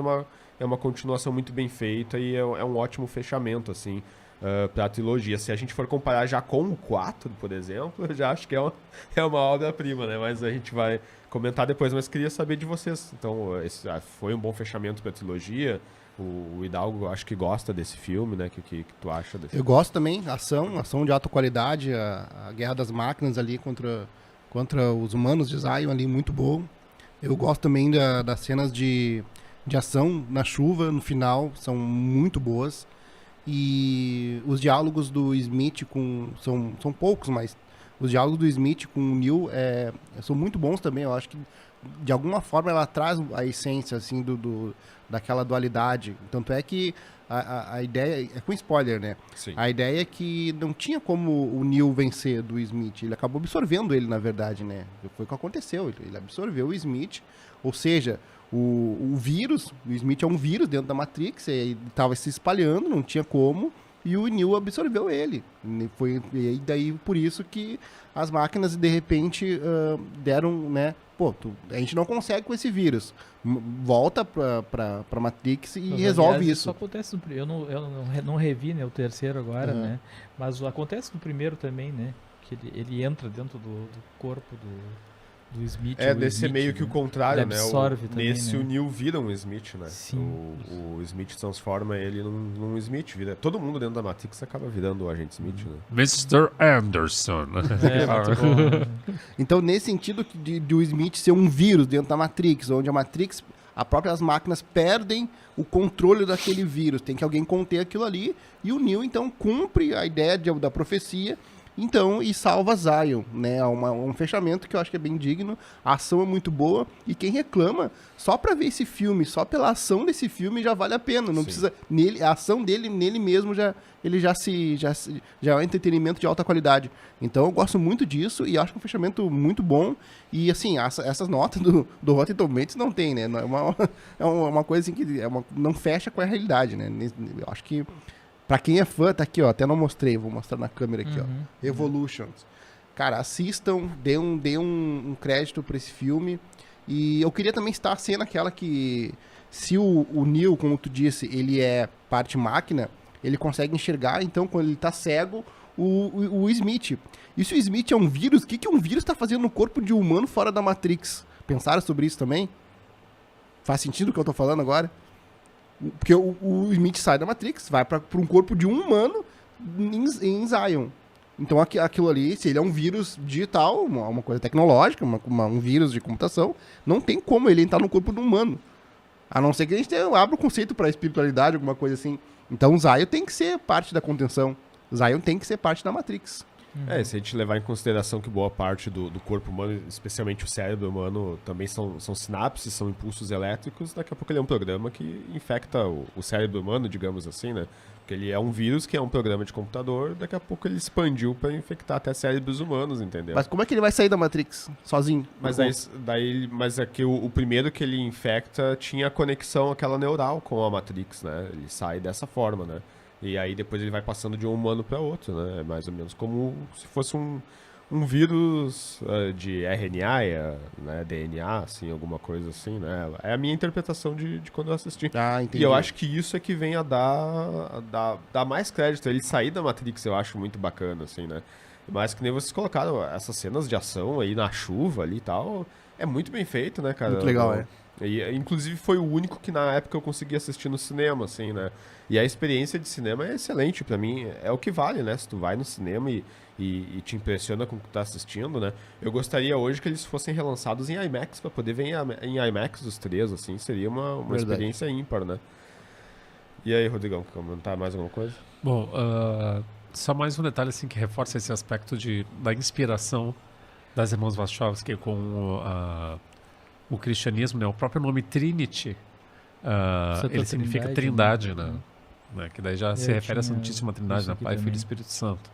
é uma continuação muito bem feita e é um ótimo fechamento, assim, pra trilogia. Se a gente for comparar já com o 4, por exemplo, eu já acho que é uma obra-prima, né? Mas a gente vai comentar depois, mas queria saber de vocês. Então, esse foi um bom fechamento pra trilogia. O Hidalgo, acho que gosta desse filme, né? Que tu acha desse Eu gosto também, ação de alta qualidade, a guerra das máquinas ali contra os humanos de Zion ali, muito bom. Eu gosto também das cenas de ação na chuva, no final, são muito boas. E os diálogos do Smith são poucos, mas os diálogos do Smith com o Neo são muito bons também. Eu acho que de alguma forma ela traz a essência assim daquela dualidade. Tanto é que a ideia é com spoiler, né? Sim. A ideia é que não tinha como o Neo vencer do Smith. Ele acabou absorvendo ele, na verdade, né? Foi o que aconteceu. Ele absorveu o Smith, ou seja, o vírus, o Smith é um vírus dentro da Matrix, ele estava se espalhando, não tinha como, e o Neo absorveu ele. E daí por isso que as máquinas de repente deram, né? Pô, a gente não consegue com esse vírus. Volta pra Matrix e resolve isso. Isso acontece no primeiro. Eu não revi, né, o terceiro agora, né? Mas acontece no primeiro também, né? Que ele entra dentro do corpo do Smith. Desse Smith, meio que né? o contrário, ele né? absorve também, Nesse né? o Neo vira um Smith, né? Sim. O Smith transforma ele num Smith. Todo mundo dentro da Matrix acaba virando o agente Smith, né? Mr. Anderson. Muito bom. Então, nesse sentido de o Smith ser um vírus dentro da Matrix, onde as próprias máquinas perdem o controle daquele vírus, tem que alguém conter aquilo ali, e o Neo, então, cumpre a ideia da profecia Então, e salva Zion, né? Um fechamento que eu acho que é bem digno, a ação é muito boa, e quem reclama, só pra ver esse filme, só pela ação desse filme já vale a pena, não Sim. precisa, a ação dele, nele mesmo, já é um entretenimento de alta qualidade. Então eu gosto muito disso, e acho que é um fechamento muito bom, e assim, essas notas do Rotten Tomatoes não tem, né? É uma coisa assim que não fecha com a realidade, né? Eu acho que pra quem é fã, tá aqui, ó, até não mostrei, vou mostrar na câmera aqui, ó. Evolutions. Cara, assistam, dê um crédito pra esse filme. E eu queria também citar a cena aquela que, se o Neo, como tu disse, ele é parte máquina, ele consegue enxergar, então, quando ele tá cego, o Smith. E se o Smith é um vírus, o que um vírus tá fazendo no corpo de um humano fora da Matrix? Pensaram sobre isso também? Faz sentido o que eu tô falando agora? Porque o Smith sai da Matrix, vai para um corpo de um humano em Zion. Então aquilo ali, se ele é um vírus digital, uma coisa tecnológica, um vírus de computação, não tem como ele entrar no corpo de um humano. A não ser que a gente abra o conceito para espiritualidade, alguma coisa assim. Então Zion tem que ser parte da contenção. Zion tem que ser parte da Matrix. Se a gente levar em consideração que boa parte do corpo humano, especialmente o cérebro humano, também são sinapses, são impulsos elétricos, daqui a pouco ele é um programa que infecta o cérebro humano, digamos assim, né? Porque ele é um vírus que é um programa de computador, daqui a pouco ele expandiu para infectar até cérebros humanos, entendeu? Mas como é que ele vai sair da Matrix sozinho? Mas é que o primeiro que ele infecta tinha conexão aquela neural com a Matrix, né? Ele sai dessa forma, né? E aí depois ele vai passando de um humano para outro, né? É mais ou menos como se fosse um vírus de RNA, né? DNA, assim, alguma coisa assim, né? É a minha interpretação de quando eu assisti. Ah, entendi. E eu acho que isso é que vem a dar mais crédito. Ele sair da Matrix eu acho muito bacana, assim, né? Mas que nem vocês colocaram, essas cenas de ação aí na chuva ali e tal, é muito bem feito, né, cara? Muito legal, é. E, inclusive foi o único que na época eu consegui assistir no cinema, assim, né? E a experiência de cinema é excelente pra mim, é o que vale, né? Se tu vai no cinema e te impressiona com o que tu tá assistindo, né? Eu gostaria hoje que eles fossem relançados em IMAX pra poder ver em IMAX os três, assim, seria uma experiência ímpar, né? E aí, Rodrigão, quer comentar mais alguma coisa? Bom, só mais um detalhe assim que reforça esse aspecto da inspiração das irmãs Wachowski com o cristianismo, né? O próprio nome Trinity, ele significa Trindade, né? Que daí já se refere à Santíssima Trindade, né? Pai, Filho e Espírito Santo.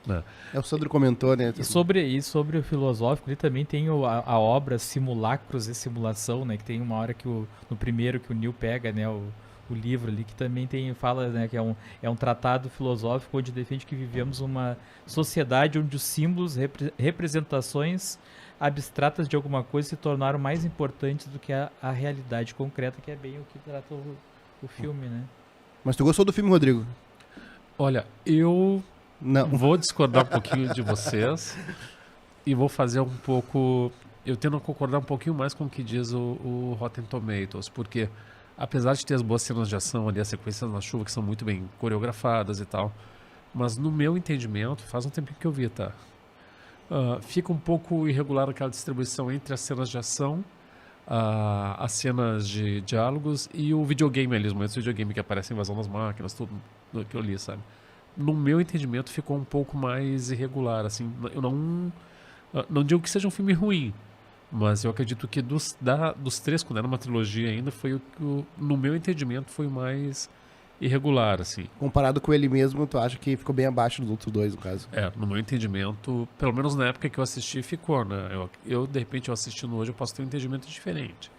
Né? O Sandro comentou, né? E sobre o filosófico, ele também tem a obra Simulacros e Simulação, né? Que tem uma hora que no primeiro que o Neil pega, né? O livro ali, que também fala, né, que é um tratado filosófico onde defende que vivemos uma sociedade onde os símbolos, representações abstratas de alguma coisa se tornaram mais importantes do que a realidade concreta, que é bem o que trata o filme, né? Mas tu gostou do filme, Rodrigo? Olha, eu Não. vou discordar um pouquinho de vocês e vou fazer um pouco... Eu tendo a concordar um pouquinho mais com o que diz o Rotten Tomatoes, porque apesar de ter as boas cenas de ação ali, as sequências na chuva que são muito bem coreografadas e tal, mas no meu entendimento, faz um tempinho que eu vi, tá? Fica um pouco irregular aquela distribuição entre as cenas de ação, as cenas de diálogos e o videogame ali, os momentos de videogame que aparece a invasão das máquinas, tudo que eu li, sabe? No meu entendimento ficou um pouco mais irregular, assim, eu não digo que seja um filme ruim, mas eu acredito que dos três, quando era uma trilogia ainda, foi o que, no meu entendimento, foi o mais irregular, assim. Comparado com ele mesmo, tu acha que ficou bem abaixo dos outros dois, no caso? No meu entendimento, pelo menos na época que eu assisti, ficou, né? Eu de repente, eu assistindo hoje, eu posso ter um entendimento diferente.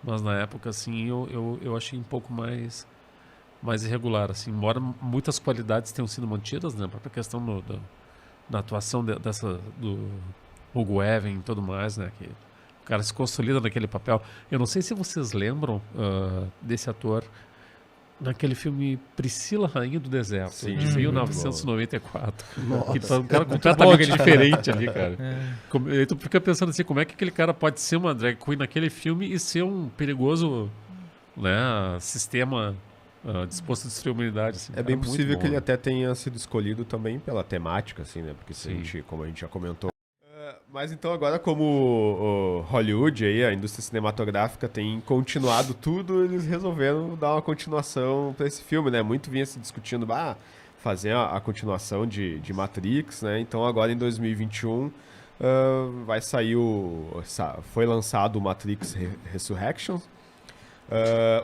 Mas na época, assim, eu achei um pouco mais irregular, assim. Embora muitas qualidades tenham sido mantidas, né? A própria questão da atuação do Hugo Weaving e tudo mais, né? Que o cara se consolida naquele papel. Eu não sei se vocês lembram desse ator naquele filme Priscila, Rainha do Deserto, Sim, de 1994. Nossa. Que tá um cara completamente diferente ali, cara. Aí tu fica pensando assim, como é que aquele cara pode ser uma drag queen naquele filme e ser um perigoso, né, sistema disposto a destruir a humanidade. Assim, É bem possível bom, que ele né? até tenha sido escolhido também pela temática, assim, né? Porque Sim. como a gente já comentou. Mas então agora, como o Hollywood, aí, a indústria cinematográfica tem continuado tudo, eles resolveram dar uma continuação pra esse filme, né? Muito vinha se discutindo, fazer a continuação de Matrix, né? Então agora em 2021 vai sair foi lançado o Matrix Resurrections.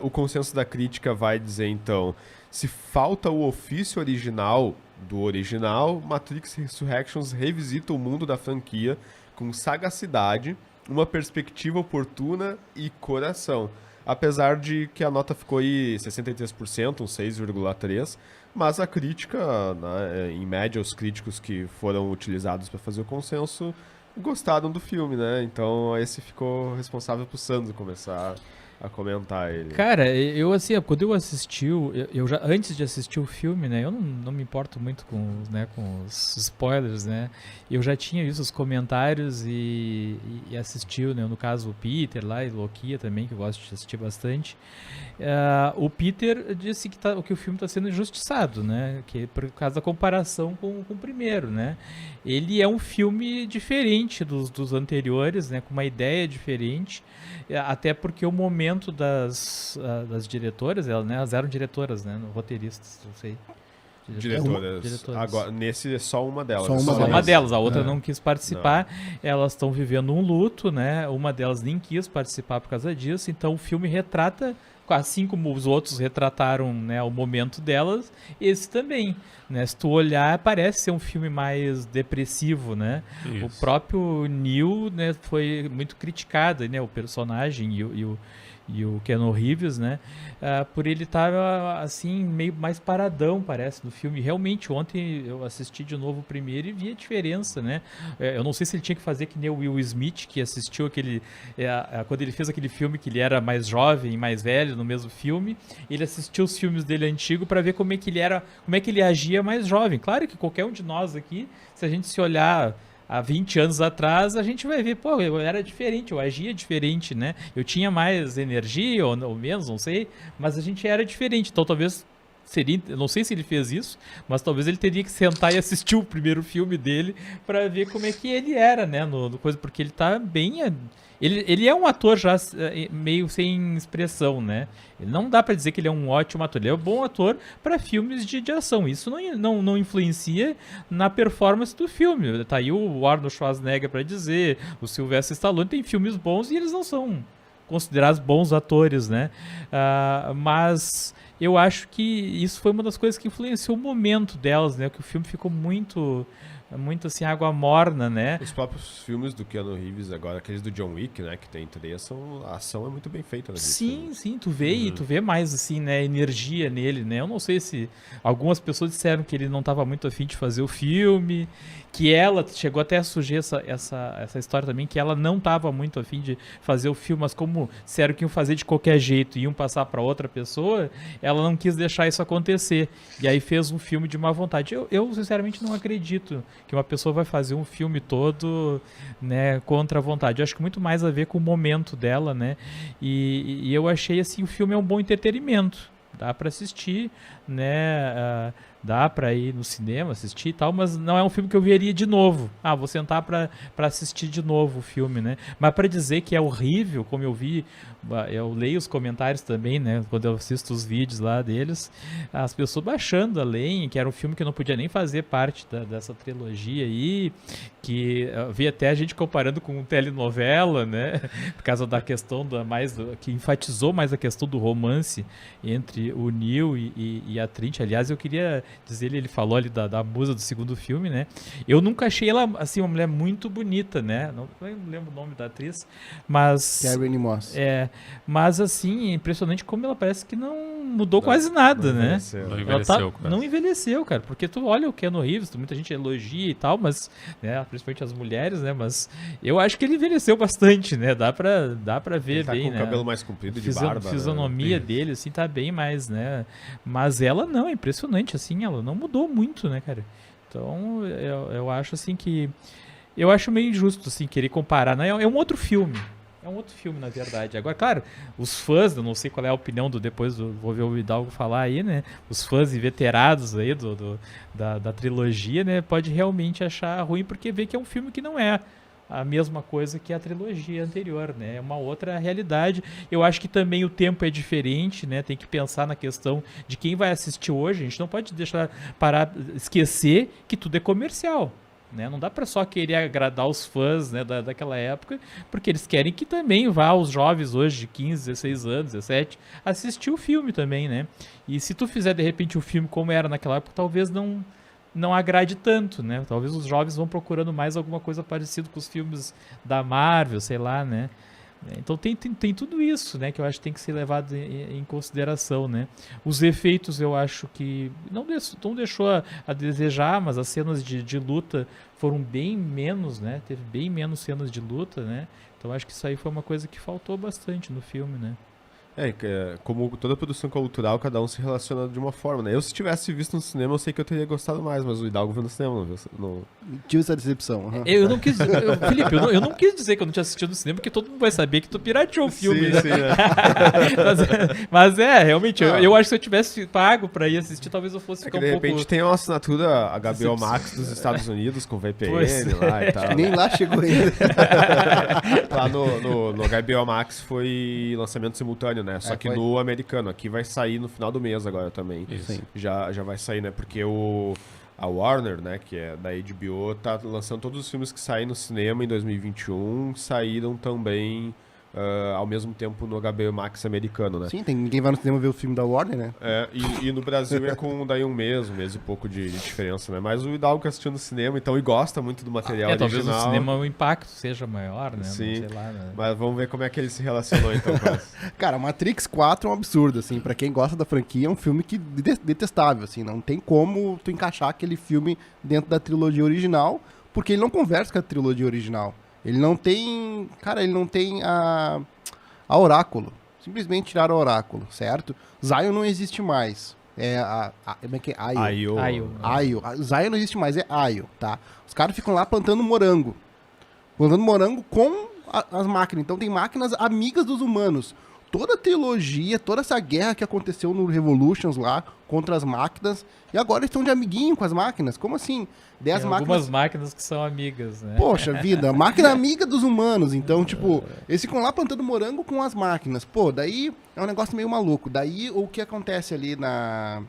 O consenso da crítica vai dizer, então, se falta o ofício original do original, Matrix Resurrections revisita o mundo da franquia com sagacidade, uma perspectiva oportuna e coração. Apesar de que a nota ficou aí 63%, um 6,3%, mas a crítica, né, em média, os críticos que foram utilizados para fazer o consenso gostaram do filme, né? Então esse ficou responsável pro Sandro começar a comentar ele. Cara, eu assim, quando eu assisti, eu já antes de assistir o filme, né, eu não me importo muito com os spoilers, né, eu já tinha visto os comentários e assistiu, né, no caso o Peter lá e o Lokia também, que eu gosto de assistir bastante. O Peter disse que o filme está sendo injustiçado, né, que por causa da comparação com o primeiro, né. Ele é um filme diferente dos anteriores, né, com uma ideia diferente, até porque o momento das diretoras, elas eram diretoras, né, roteiristas, não sei. Diretoras. Agora, nesse é só uma delas. Só Uma delas, a outra não quis participar. Não. Elas estão vivendo um luto, né? Uma delas nem quis participar por causa disso. Então o filme retrata, assim como os outros retrataram, né, o momento delas, esse também, né? Se tu olhar, parece ser um filme mais depressivo, né? Isso. O próprio Neo, né, foi muito criticado, né, o personagem e o Keanu Reeves, né, por ele estar assim, meio mais paradão, parece, no filme. Realmente, ontem eu assisti de novo o primeiro e vi a diferença, né. Eu não sei se ele tinha que fazer que nem o Will Smith, que assistiu aquele, quando ele fez aquele filme que ele era mais jovem e mais velho no mesmo filme, ele assistiu os filmes dele antigo para ver como é que ele era, como é que ele agia mais jovem. Claro que qualquer um de nós aqui, se a gente se olhar há 20 anos atrás, a gente vai ver, pô, eu era diferente, eu agia diferente, né? Eu tinha mais energia ou menos, não sei, mas a gente era diferente. Então talvez seria, eu não sei se ele fez isso, mas talvez ele teria que sentar e assistir o primeiro filme dele para ver como é que ele era, né? No coisa, porque ele tá bem... Ele é um ator já meio sem expressão, né? Ele não dá pra dizer que ele é um ótimo ator. Ele é um bom ator para filmes de ação. Isso não influencia na performance do filme. Tá aí o Arnold Schwarzenegger pra dizer, o Sylvester Stallone tem filmes bons e eles não são considerados bons atores, né? Mas eu acho que isso foi uma das coisas que influenciou o momento delas, né? Que o filme ficou muito assim, água morna, né? Os próprios filmes do Keanu Reeves agora, aqueles do John Wick, né, que tem 3, a ação é muito bem feita. Né, sim, tu vê e tu vê mais, assim, né, energia nele, né? Eu não sei se algumas pessoas disseram que ele não estava muito afim de fazer o filme, que ela chegou até a sugerir essa história também, que ela não estava muito afim de fazer o filme, mas como disseram que iam fazer de qualquer jeito e iam passar para outra pessoa, ela não quis deixar isso acontecer. E aí fez um filme de má vontade. Eu sinceramente não acredito que uma pessoa vai fazer um filme todo, né, contra a vontade. Eu acho que muito mais a ver com o momento dela, né? E eu achei assim, o filme é um bom entretenimento. Dá para assistir, né? Dá pra ir no cinema, assistir e tal, mas não é um filme que eu veria de novo. Vou sentar pra assistir de novo o filme, né? Mas pra dizer que é horrível, como eu vi, eu leio os comentários também, né? Quando eu assisto os vídeos lá deles, as pessoas baixando a lenha, que era um filme que não podia nem fazer parte dessa trilogia aí, que eu vi até a gente comparando com telenovela, né? Por causa da questão que enfatizou mais a questão do romance entre o Neo e a Trinity. Aliás, eu queria dizer, ele falou ali da musa do segundo filme, né? Eu nunca achei ela, assim, uma mulher muito bonita, né? Não lembro o nome da atriz, mas... Carrie Moss. Mas, assim, é impressionante como ela parece que não mudou quase nada, né? Não envelheceu, não envelheceu, cara, porque tu olha o Keanu Reeves, muita gente elogia e tal, mas, né, principalmente as mulheres, né? Mas eu acho que ele envelheceu bastante, né? Dá pra ver ele bem, com né? o cabelo mais comprido de barba. A fisionomia dele, assim, tá bem mais, né? Mas ela não, é impressionante, assim, ela não mudou muito, né, cara? Então, eu acho, assim, que... Eu acho meio injusto, assim, querer comparar, né? É um outro filme. É um outro filme, na verdade. Agora, claro, os fãs, eu não sei qual é a opinião vou ver o Hidalgo falar aí, né? Os fãs inveterados aí da trilogia, né? Pode realmente achar ruim porque vê que é um filme que não é a mesma coisa que a trilogia anterior, né? É uma outra realidade. Eu acho que também o tempo é diferente, né? Tem que pensar na questão de quem vai assistir hoje. A gente não pode esquecer que tudo é comercial, né? Não dá para só querer agradar os fãs, né, daquela época, porque eles querem que também vá os jovens hoje de 15, 16 anos, 17, assistir o filme também, né? E se tu fizer de repente o filme como era naquela época, talvez não agrade tanto, né? Talvez os jovens vão procurando mais alguma coisa parecida com os filmes da Marvel, sei lá, né? Então tem tudo isso, né, que eu acho que tem que ser levado em consideração, né? Os efeitos eu acho que não deixou a desejar, mas as cenas de luta foram bem menos, né? Teve bem menos cenas de luta, né? Então acho que isso aí foi uma coisa que faltou bastante no filme, né? Como toda produção cultural, cada um se relaciona de uma forma, né? Eu, se tivesse visto no cinema, eu sei que eu teria gostado mais, mas o Hidalgo viu no cinema, não viu? Tive essa decepção. Eu não quis... Felipe, eu não quis dizer que eu não tinha assistido no cinema, porque todo mundo vai saber que tu pirateou o filme, né? Sim, né? mas realmente, eu acho que se eu tivesse pago pra ir assistir, talvez eu fosse ficar de um pouco... repente tem uma assinatura HBO Max dos Estados Unidos com VPN lá e tal. Nem lá chegou ainda. Lá no HBO Max foi lançamento simultâneo, né? Só que foi. no americano, aqui vai sair no final do mês agora também. Isso. Já vai sair, né? Porque a Warner, né, que é da HBO, tá lançando todos os filmes que saem no cinema em 2021, saíram também ao mesmo tempo no HBO Max americano, né? Sim, ninguém vai no cinema ver o filme da Warner, né? E no Brasil é com daí um mês e pouco de diferença, né? Mas o Hidalgo assistiu no cinema, então, e gosta muito do material original. Talvez no cinema o impacto seja maior, né? Sim, sei lá, né? Mas vamos ver como é que ele se relacionou, então, com essa. Cara, Matrix 4 é um absurdo, assim, pra quem gosta da franquia, é um filme que detestável, assim, não tem como tu encaixar aquele filme dentro da trilogia original, porque ele não conversa com a trilogia original. Ele não tem... Cara, ele não tem a Oráculo. Simplesmente tiraram o Oráculo, certo? Zion não existe mais. Como é que é? Ayo. Ayo. Zion não existe mais, é Ayo, tá? Os caras ficam lá plantando morango. Plantando morango com as máquinas. Então tem máquinas amigas dos humanos. Toda a trilogia, toda essa guerra que aconteceu no Revolutions lá, contra as máquinas, e agora eles estão de amiguinho com as máquinas. Como assim? Tem algumas máquinas que são amigas, né? Poxa vida, máquina amiga dos humanos. Então, tipo, eles ficam lá plantando morango com as máquinas. Pô, daí é um negócio meio maluco. Daí o que acontece ali na...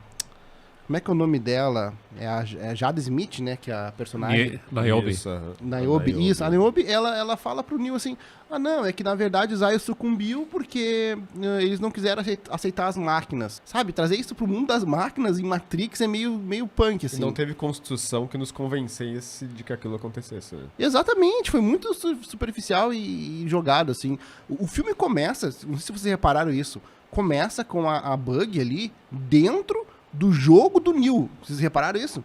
Como é que é o nome dela? É a Jada Smith, né? Que é a personagem. Niobe. Niobe. Isso. A Niobe, ela fala pro Neo assim... Ah, não, é que na verdade o Zio sucumbiu porque eles não quiseram aceitar as máquinas. Sabe? Trazer isso pro mundo das máquinas em Matrix é meio punk, assim. Não teve construção que nos convencesse de que aquilo acontecesse, né? Exatamente. Foi muito superficial e jogado, assim. O filme começa... Não sei se vocês repararam isso. Começa com a Bug ali dentro... do jogo do Neo. Vocês repararam isso?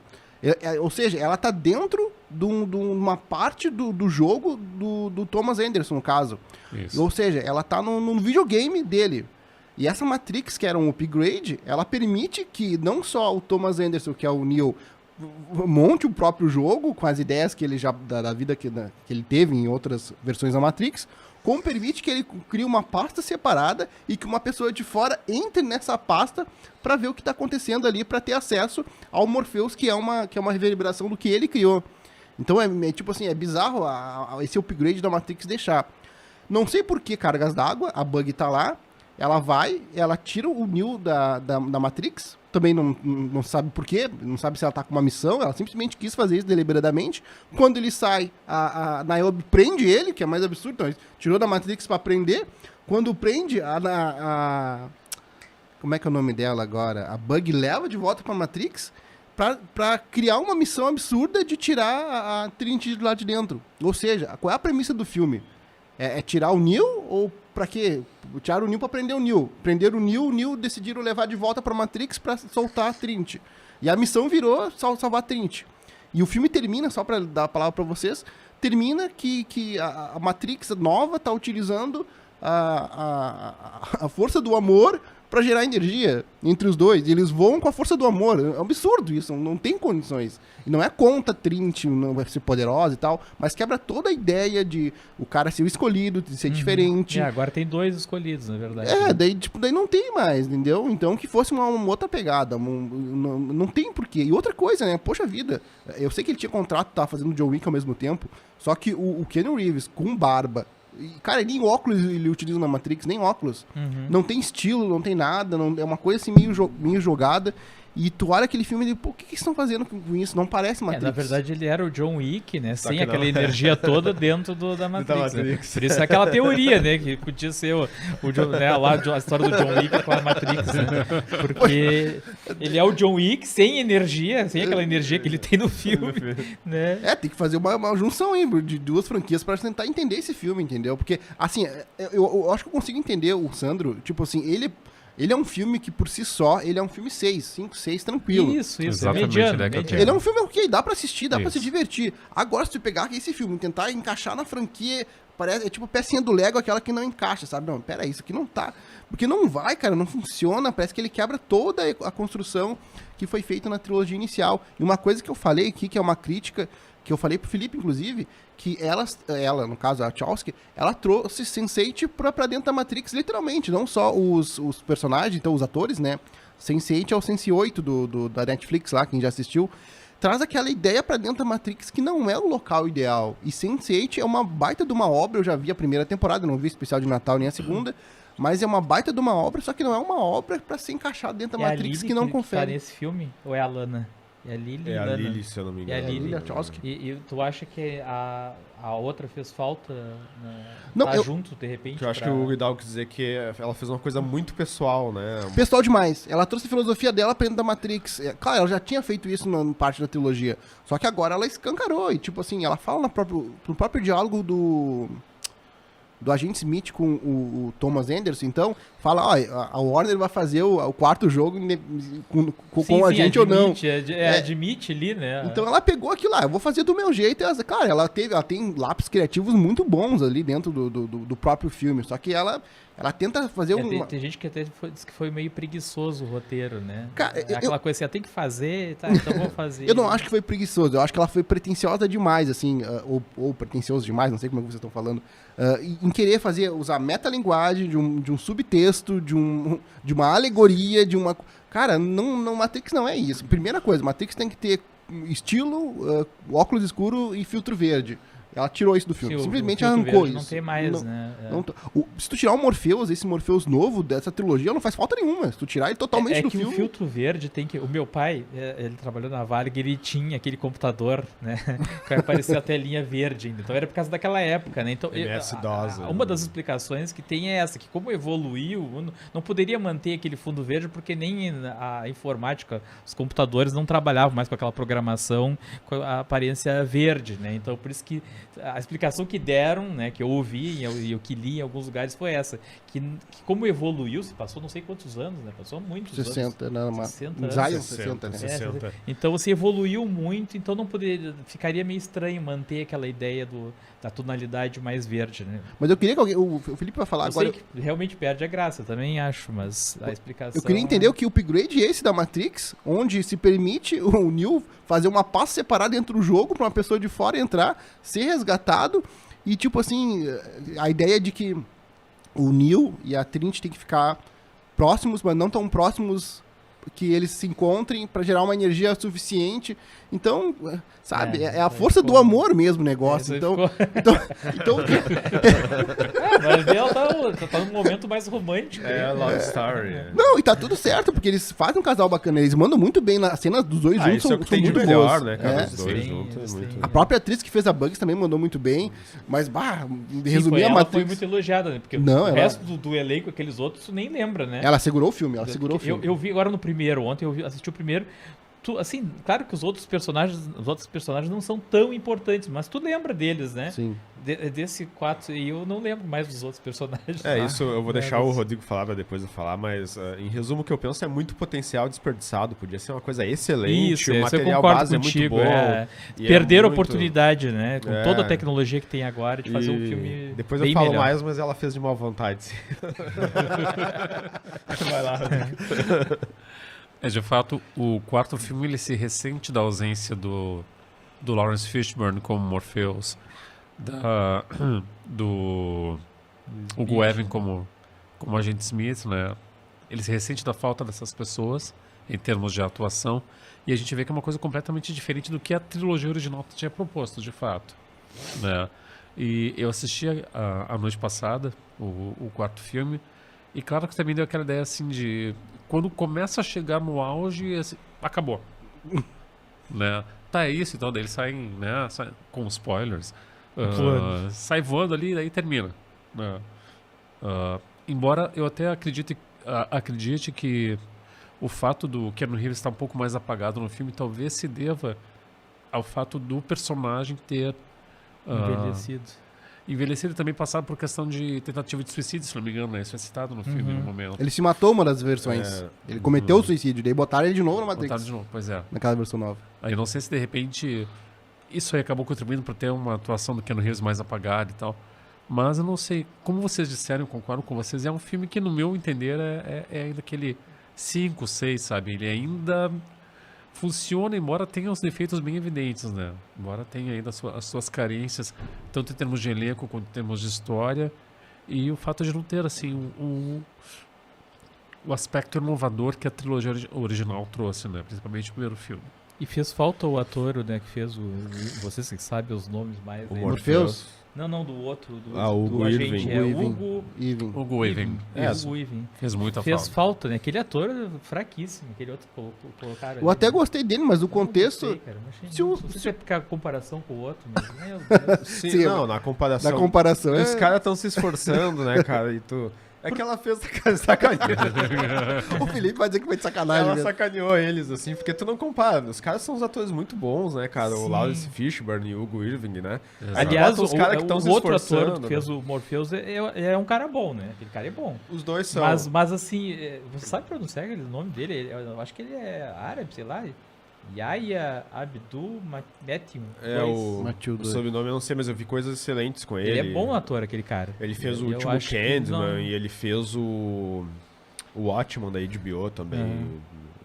Ou seja, ela tá dentro de uma parte do jogo do Thomas Anderson, no caso. Isso. Ou seja, ela tá no videogame dele. E essa Matrix, que era um upgrade, ela permite que não só o Thomas Anderson, que é o Neo, monte o próprio jogo com as ideias que ele já da vida que ele teve em outras versões da Matrix, como permite que ele crie uma pasta separada e que uma pessoa de fora entre nessa pasta para ver o que está acontecendo ali, para ter acesso ao Morpheus, que é uma reverberação do que ele criou. Então tipo assim, é bizarro esse upgrade da Matrix deixar. Não sei por que cargas d'água, a Bug tá lá, ela tira o Neo da Matrix, também não sabe por quê, não sabe se ela tá com uma missão, ela simplesmente quis fazer isso deliberadamente. Quando ele sai, a Niobe prende ele, que é mais absurdo, então, tirou da Matrix pra prender. Quando prende, como é que é o nome dela agora? A Bug leva de volta pra Matrix pra criar uma missão absurda de tirar a Trinity de lá de dentro. Ou seja, qual é a premissa do filme? É tirar o Neo ou pra quê? Tiraram o Neo pra prender o Neo. Prenderam o Neo decidiram levar de volta pra Matrix pra soltar a Trinity. E a missão virou salvar a Trinity. E o filme termina, só pra dar a palavra pra vocês, termina que a Matrix nova tá utilizando a força do amor pra gerar energia entre os dois. E eles voam com a força do amor. É um absurdo isso, não tem condições. E não é conta Trinity, não vai ser poderosa e tal, mas quebra toda a ideia de o cara ser o escolhido, de ser diferente. Agora tem 2 escolhidos, na verdade. Daí não tem mais, entendeu? Então que fosse uma outra pegada. Não tem porquê. E outra coisa, né? Poxa vida, eu sei que ele tinha contrato, tava fazendo John Wick ao mesmo tempo, só que o Keanu Reeves com barba, e, cara, nem óculos ele utiliza na Matrix, nem óculos. Não tem estilo, não tem nada, é uma coisa assim meio jogada. E tu olha aquele filme e diz, pô, o que eles estão fazendo com isso? Não parece Matrix. Na verdade, ele era o John Wick, né? Sem aquela energia toda dentro da Matrix. Né? Por isso é aquela teoria, né? Que podia ser o John, né? Lá, a história do John Wick com a Matrix, né? Porque ele é o John Wick sem energia, sem aquela energia que ele tem no filme, né? Tem que fazer uma junção aí de duas franquias pra tentar entender esse filme, entendeu? Porque, assim, eu acho que eu consigo entender o Sandro, tipo assim, ele é um filme que, por si só, ele é um filme 5, 6, tranquilo. Isso. Exatamente, mediano. Ele é um filme ok, dá pra assistir, dá pra se divertir. Agora, se tu pegar esse filme e tentar encaixar na franquia, é tipo pecinha do Lego, aquela que não encaixa, sabe? Não, pera aí, isso aqui não tá... Porque não vai, cara, não funciona, parece que ele quebra toda a construção que foi feita na trilogia inicial. E uma coisa que eu falei aqui, que é uma crítica, que eu falei pro Felipe, inclusive, que ela, no caso, a Wachowski, ela trouxe Sense8 pra dentro da Matrix, literalmente, não só os personagens, então os atores, né? Sense8 é o Sense8 da Netflix lá, quem já assistiu, traz aquela ideia pra dentro da Matrix que não é o local ideal. E Sense8 é uma baita de uma obra, eu já vi a primeira temporada, não vi o especial de Natal nem a segunda, mas é uma baita de uma obra, só que não é uma obra pra ser encaixada dentro da Matrix que não confere. Tá nesse filme? Ou é a Lana? É a Lily? É a Lily, se eu não me engano. É a Lily Wachowski. E tu acha que a outra fez falta junto, de repente? Eu acho que o Guidal quis dizer que ela fez uma coisa muito pessoal, né? Pessoal demais. Ela trouxe a filosofia dela pra dentro da Matrix. Claro, ela já tinha feito isso na parte da trilogia. Só que agora ela escancarou. E, tipo assim, ela fala no próprio diálogo do Agente Smith com o Thomas Anderson, então, fala, ó, a Warner vai fazer o quarto jogo com a gente ou não. Admite ali, né? Então ela pegou aquilo lá, eu vou fazer do meu jeito. Claro, ela tem lápis criativos muito bons ali dentro do próprio filme, só que ela tenta fazer Tem gente que até diz que foi meio preguiçoso o roteiro, né? Cara, aquela coisa assim, tem que fazer, tá, então vou fazer. Eu não acho que foi preguiçoso, eu acho que ela foi pretensiosa demais, assim, ou pretensioso demais, não sei como é que vocês estão falando, em querer usar metalinguagem de um subtexto, de uma alegoria, de uma... Cara, Matrix não é isso. Primeira coisa, Matrix tem que ter estilo, óculos escuro e filtro verde. Ela tirou isso do filme. Simplesmente arrancou isso. Não tem mais, né? Se tu tirar o Morpheus, esse Morpheus novo dessa trilogia, não faz falta nenhuma. Se tu tirar ele totalmente do filme... É que o filtro verde tem que... O meu pai, ele trabalhou na Varg, ele tinha aquele computador, né? Que aparecia a telinha verde ainda. Então era por causa daquela época, né? Então, MS-DOS. Uma das explicações que tem é essa, que como evoluiu, não poderia manter aquele fundo verde porque nem a informática, os computadores não trabalhavam mais com aquela programação com a aparência verde, né? Então por isso que a explicação que deram, né, que eu ouvi e eu que li em alguns lugares foi essa, que como evoluiu, se passou não sei quantos anos, né, passou muitos 60, anos. 60 anos. 60, né? 60. Então você evoluiu muito, então não poderia, ficaria meio estranho manter aquela ideia da tonalidade mais verde, né. Mas eu queria que o Felipe vai falar agora... Eu sei que realmente perde a graça, eu também acho, mas a explicação... Eu queria entender o que o upgrade é esse da Matrix, onde se permite o Neo fazer uma paz separada dentro do jogo para uma pessoa de fora entrar, ser resgatado e, tipo assim, a ideia de que o Neo e a Trinity tem que ficar próximos, mas não tão próximos que eles se encontrem para gerar uma energia suficiente. Então, sabe, é a força do amor mesmo o negócio. Então, mas ela tá num momento mais romântico. Love Story. Não, e tá tudo certo, porque eles fazem um casal bacana. Eles mandam muito bem nas cenas dos dois juntos. Isso é o que tem de muito melhor, boas. né, cara? Os dois juntos. A própria atriz que fez a Bugs também mandou muito bem. Mas, resumir a ela Matrix... foi muito elogiada, né? Porque não, o resto do elenco, aqueles outros, tu nem lembra, né? Ela segurou o filme, Eu vi agora no primeiro, ontem eu assisti o primeiro. assim, claro que os outros personagens não são tão importantes, mas tu lembra deles, né? Sim. Desse 4, e eu não lembro mais dos outros personagens. Isso eu vou deixar o Rodrigo falar pra depois eu falar, mas em resumo o que eu penso é muito potencial desperdiçado, podia ser uma coisa excelente, o material base contigo, é muito bom. E perder a muito... oportunidade, né? Com toda a tecnologia que tem agora de fazer um filme depois bem eu falo melhor. mais, mas ela fez de má vontade. Vai lá, Rodrigo. De fato, o quarto filme ele se ressente da ausência do Lawrence Fishburne como Morpheus, do Hugo Weaving como Agente Smith, né? Ele se ressente da falta dessas pessoas em termos de atuação, e a gente vê que é uma coisa completamente diferente do que a trilogia original tinha proposto, de fato, né? E eu assisti a noite passada o quarto filme, e claro que também deu aquela ideia assim de quando começa a chegar no auge, assim, acabou. Né? Tá, é isso, então daí eles saem, né, com spoilers, sai voando ali e daí termina. Né? Embora eu até acredite que o fato do Keanu Reeves estar um pouco mais apagado no filme talvez se deva ao fato do personagem ter envelhecido também, passado por questão de tentativa de suicídio, se não me engano, né? Isso é citado no filme no momento. Ele se matou uma das versões. Ele cometeu o suicídio, daí botaram ele de novo na Matrix. Botaram de novo, pois é. Naquela versão nova. Aí eu não sei se de repente isso aí acabou contribuindo para ter uma atuação do Keanu Reeves mais apagada e tal. Mas eu não sei, como vocês disseram, eu concordo com vocês, é um filme que no meu entender é ainda aquele 5, 6, sabe? Ele ainda funciona, embora tenha os defeitos bem evidentes, né? Embora tenha ainda as suas carências, tanto em termos de elenco quanto em termos de história, e o fato de não ter, assim, o aspecto inovador que a trilogia original trouxe, né? Principalmente o primeiro filme. E fez falta o ator, né, que fez vocês que sabem os nomes mais... O aí, Morpheus? Não, do outro, do Hugo agente. Weaving. Hugo Weaving. Weaving. Fez muita Fez falta. falta, né? Aquele ator fraquíssimo, aquele outro colocaram. Eu até gostei dele, mas o contexto... Não gostei, cara, não se o- não sei se é porque a comparação com o outro, mas... Meu Deus. Sim, não, na comparação. Na comparação, Os caras estão se esforçando, né, cara? E tu... É que ela fez sacanagem. O Felipe vai dizer que foi de sacanagem Ela mesmo. sacaneou eles, assim, porque tu não compara. Os caras são uns atores muito bons, né, cara? O Sim. Lawrence Fishburne e o Hugo Weaving, né? Exato. Aliás, Bota os caras que estão o se outro esforçando, ator que fez o Morpheus é um cara bom, né? Aquele cara é bom. Os dois são. Mas assim, você sabe pronunciar o nome dele? Eu acho que ele é árabe, sei lá. Yahya Abdul Mateen. Matilda. O sobrenome eu não sei, mas eu vi coisas excelentes com ele. Ele é bom ator, aquele cara. Ele fez o Eu último acho que Candyman não- e ele fez o Watchmen da HBO também.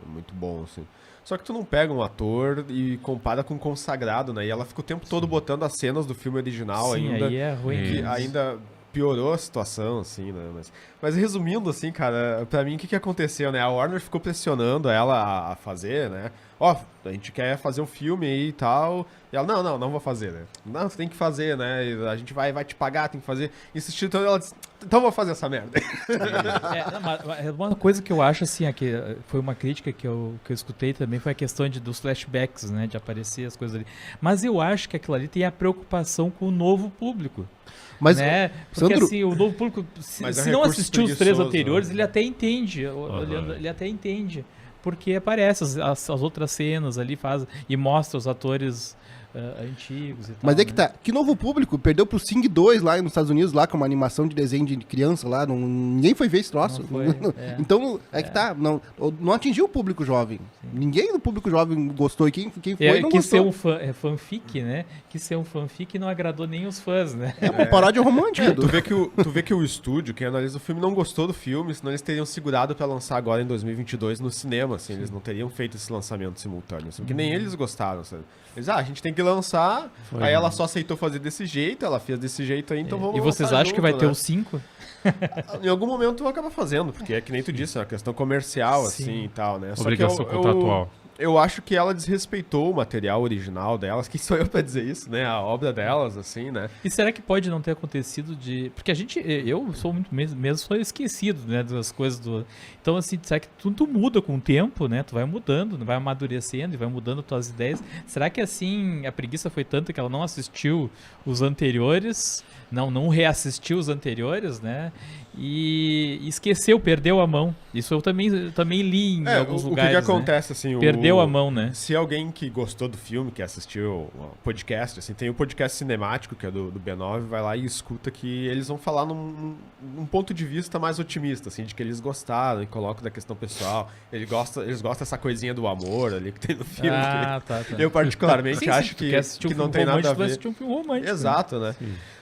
Muito bom, assim. Só que tu não pega um ator e compara com um consagrado, né? E ela fica o tempo todo botando as cenas do filme original Sim, ainda. aí é ruim. Que ainda piorou a situação, assim, né? Mas resumindo, assim, cara, pra mim, o que aconteceu, né? A Warner ficou pressionando ela a fazer, né? Ó, a gente quer fazer um filme aí e tal. E ela, não vou fazer, né? Não, você tem que fazer, né? A gente vai te pagar, tem que fazer. Insistiu, então ela disse, então vou fazer essa merda. Uma coisa que eu acho, assim, foi uma crítica que eu escutei também, foi a questão dos flashbacks, né? De aparecer as coisas ali. Mas eu acho que aquilo ali tem a preocupação com o novo público. Mas, Né? Porque Sandro- assim, o novo público, Mas é um se não recurso assistiu os três preguiçoso, anteriores, né? ele até entende. Ele até entende. Porque aparece as outras cenas ali, e mostra os atores antigos e tal. Mas é que né? tá. Que novo público perdeu pro Sing 2 lá nos Estados Unidos, lá com uma animação de desenho de criança lá. Ninguém foi ver esse troço. Não foi, é. Então, que tá. Não atingiu o público jovem. Ninguém do público jovem gostou. E quem foi não Quis ser gostou. um fanfic, né? Quis ser um fanfic e não agradou nem os fãs, né? É uma paródia romântica. Tu vê que o estúdio, quem analisa o filme, não gostou do filme, senão eles teriam segurado pra lançar agora em 2022 no cinema, assim, eles não teriam feito esse lançamento simultâneo, assim, porque nem eles gostaram, sabe? Eles, a gente tem que lançar, aí ela só aceitou fazer desse jeito, ela fez desse jeito aí, então vamos E vocês lançar acham que junto, vai ter né? os 5? Em algum momento vai acabar fazendo, porque é que nem tu disse, é uma questão comercial, Sim. assim, e tal, né? Só que Obrigação contratual. eu acho que ela desrespeitou o material original delas. Quem sou eu pra dizer isso, né? A obra delas, assim, né? E será que pode não ter acontecido de... Porque eu sou muito mesmo sou esquecido, né, das coisas do... Então, assim, será que tudo muda com o tempo, né? Tu vai mudando, vai amadurecendo e vai mudando tuas ideias. Será que, assim, a preguiça foi tanta que ela não assistiu os anteriores, não reassistiu os anteriores, né? E esqueceu, perdeu a mão. Isso eu também li em alguns o lugares. que acontece, assim... Perdeu a mão, né? Se alguém que gostou do filme, que assistiu o podcast, assim, tem o podcast cinemático, que é do B9, vai lá e escuta que eles vão falar num ponto de vista mais otimista, assim, de que eles gostaram e colocam da questão pessoal. Eles gostam dessa coisinha do amor ali que tem no filme. Tá. Eu particularmente acho que não tem nada a ver. Um filme romântico. Exato, né?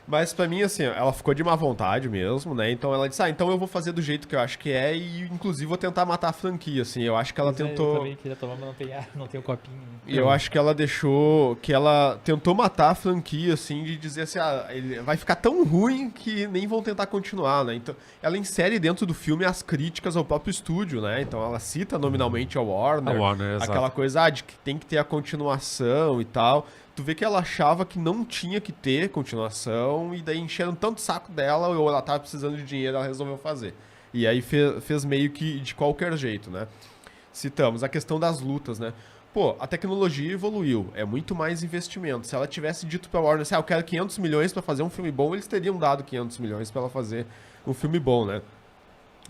Mas pra mim, assim, ela ficou de má vontade mesmo, né? Então ela disse, então eu vou fazer do jeito que eu acho que é e, inclusive, vou tentar matar a franquia, assim. Eu acho que ela tentou... Eu também queria tomar, mas não tem o copinho. Né? E eu acho que ela ela tentou matar a franquia, assim, de dizer assim, ele vai ficar tão ruim que nem vão tentar continuar, né? Então, ela insere dentro do filme as críticas ao próprio estúdio, né? Então ela cita nominalmente a Warner, exato. aquela coisa, de que tem que ter a continuação e tal. Tu vê que ela achava que não tinha que ter continuação e daí encheram tanto o saco dela ou ela tava precisando de dinheiro, ela resolveu fazer. E aí fez meio que de qualquer jeito, né? Citamos a questão das lutas, né? Pô, a tecnologia evoluiu, é muito mais investimento. Se ela tivesse dito pra Warner, eu quero 500 milhões pra fazer um filme bom, eles teriam dado 500 milhões pra ela fazer um filme bom, né?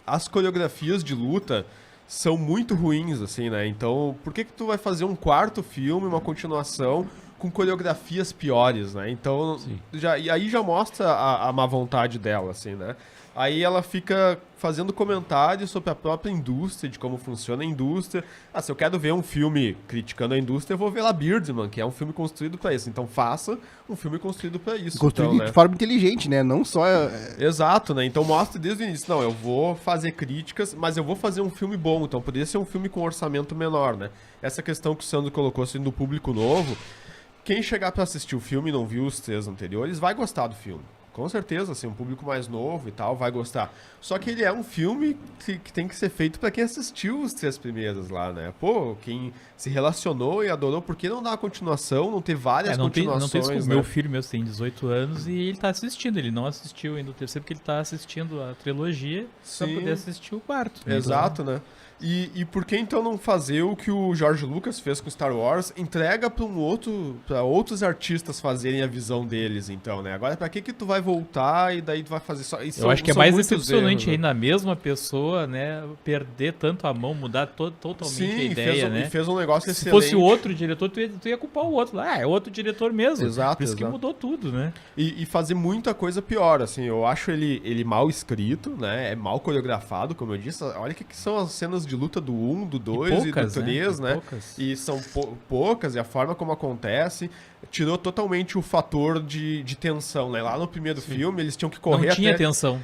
As coreografias de luta são muito ruins, assim, né? Então, por que tu vai fazer um quarto filme, uma continuação com coreografias piores, né? Então, e aí já mostra a má vontade dela, assim, né? Aí ela fica fazendo comentários sobre a própria indústria, de como funciona a indústria. Se eu quero ver um filme criticando a indústria, eu vou ver lá Birdman, que é um filme construído pra isso. Então faça um filme construído pra isso. Construído então, de forma inteligente, né? Não só... Exato, né? Então mostra desde o início. Não, eu vou fazer críticas, mas eu vou fazer um filme bom. Então poderia ser um filme com orçamento menor, né? Essa questão que o Sandro colocou, assim, do público novo. Quem chegar pra assistir o filme e não viu os 3 anteriores, vai gostar do filme. Com certeza, assim, um público mais novo e tal vai gostar. Só que ele é um filme que tem que ser feito pra quem assistiu os 3 primeiros lá, né? Pô, quem se relacionou e adorou, por que não dar uma continuação, não ter várias continuações, não tem né? Meu filho mesmo tem 18 anos e ele tá assistindo. Ele não assistiu ainda o terceiro, porque ele tá assistindo a trilogia pra poder assistir o quarto. Exato, né? E por que então não fazer o que o George Lucas fez com Star Wars? Entrega para outros artistas fazerem a visão deles, então, né? Agora, pra que tu vai voltar e daí tu vai fazer só isso? Eu acho que é mais decepcionante aí na mesma pessoa, né? Perder tanto a mão, mudar totalmente a ideia, né? E fez um negócio Se fosse o outro diretor, tu ia culpar o outro. É outro diretor mesmo. Exato. Por isso que mudou tudo, né? E fazer muita coisa pior, assim. Eu acho ele mal escrito, né? É mal coreografado, como eu disse. Olha o que são as cenas de luta do 1, do 2 e do 3, né? E são poucas, e a forma como acontece tirou totalmente o fator de tensão, né? Lá no primeiro filme eles tinham que correr Não tinha tensão.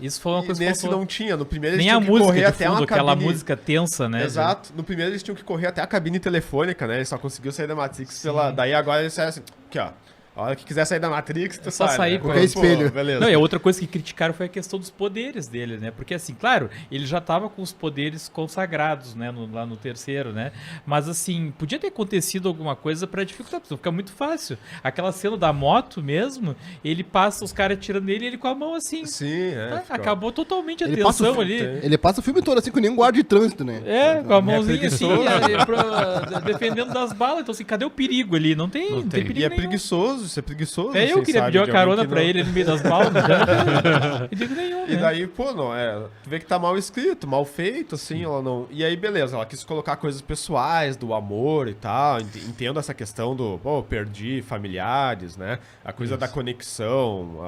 Isso foi uma coisa que nesse não tinha. No primeiro eles nem tinham a que música correr de até fundo, uma aquela cabine... música tensa, né? Exato. No primeiro eles tinham que correr até a cabine telefônica, né? Ele só conseguiu sair da Matrix pela... Daí agora eles disseram assim, aqui ó, a hora que quiser sair da Matrix, tu só sai, sair né? com o espelho. Beleza. Não, e a outra coisa que criticaram foi a questão dos poderes dele, né? Porque assim, claro, ele já tava com os poderes consagrados, né? Lá no terceiro, né? Mas assim, podia ter acontecido alguma coisa pra dificultar, porque fica muito fácil. Aquela cena da moto mesmo, ele passa os caras tirando nele e ele com a mão assim. Sim, Acabou totalmente a Ele tensão passa ali. Ele passa o filme todo assim, com nenhum guarda de trânsito, né? Com a mãozinha assim, preguiçoso. defendendo das balas. Então assim, cadê o perigo ali? Não tem perigo E é nenhum. preguiçoso, isso é preguiçoso. Eu queria pedir uma carona pra ele no meio das balas, não tem nenhum, E daí, pô, tu vê que tá mal escrito, mal feito, assim, ela não... E aí, beleza, ela quis colocar coisas pessoais, do amor e tal, entendo essa questão do, perdi familiares, né, a coisa da conexão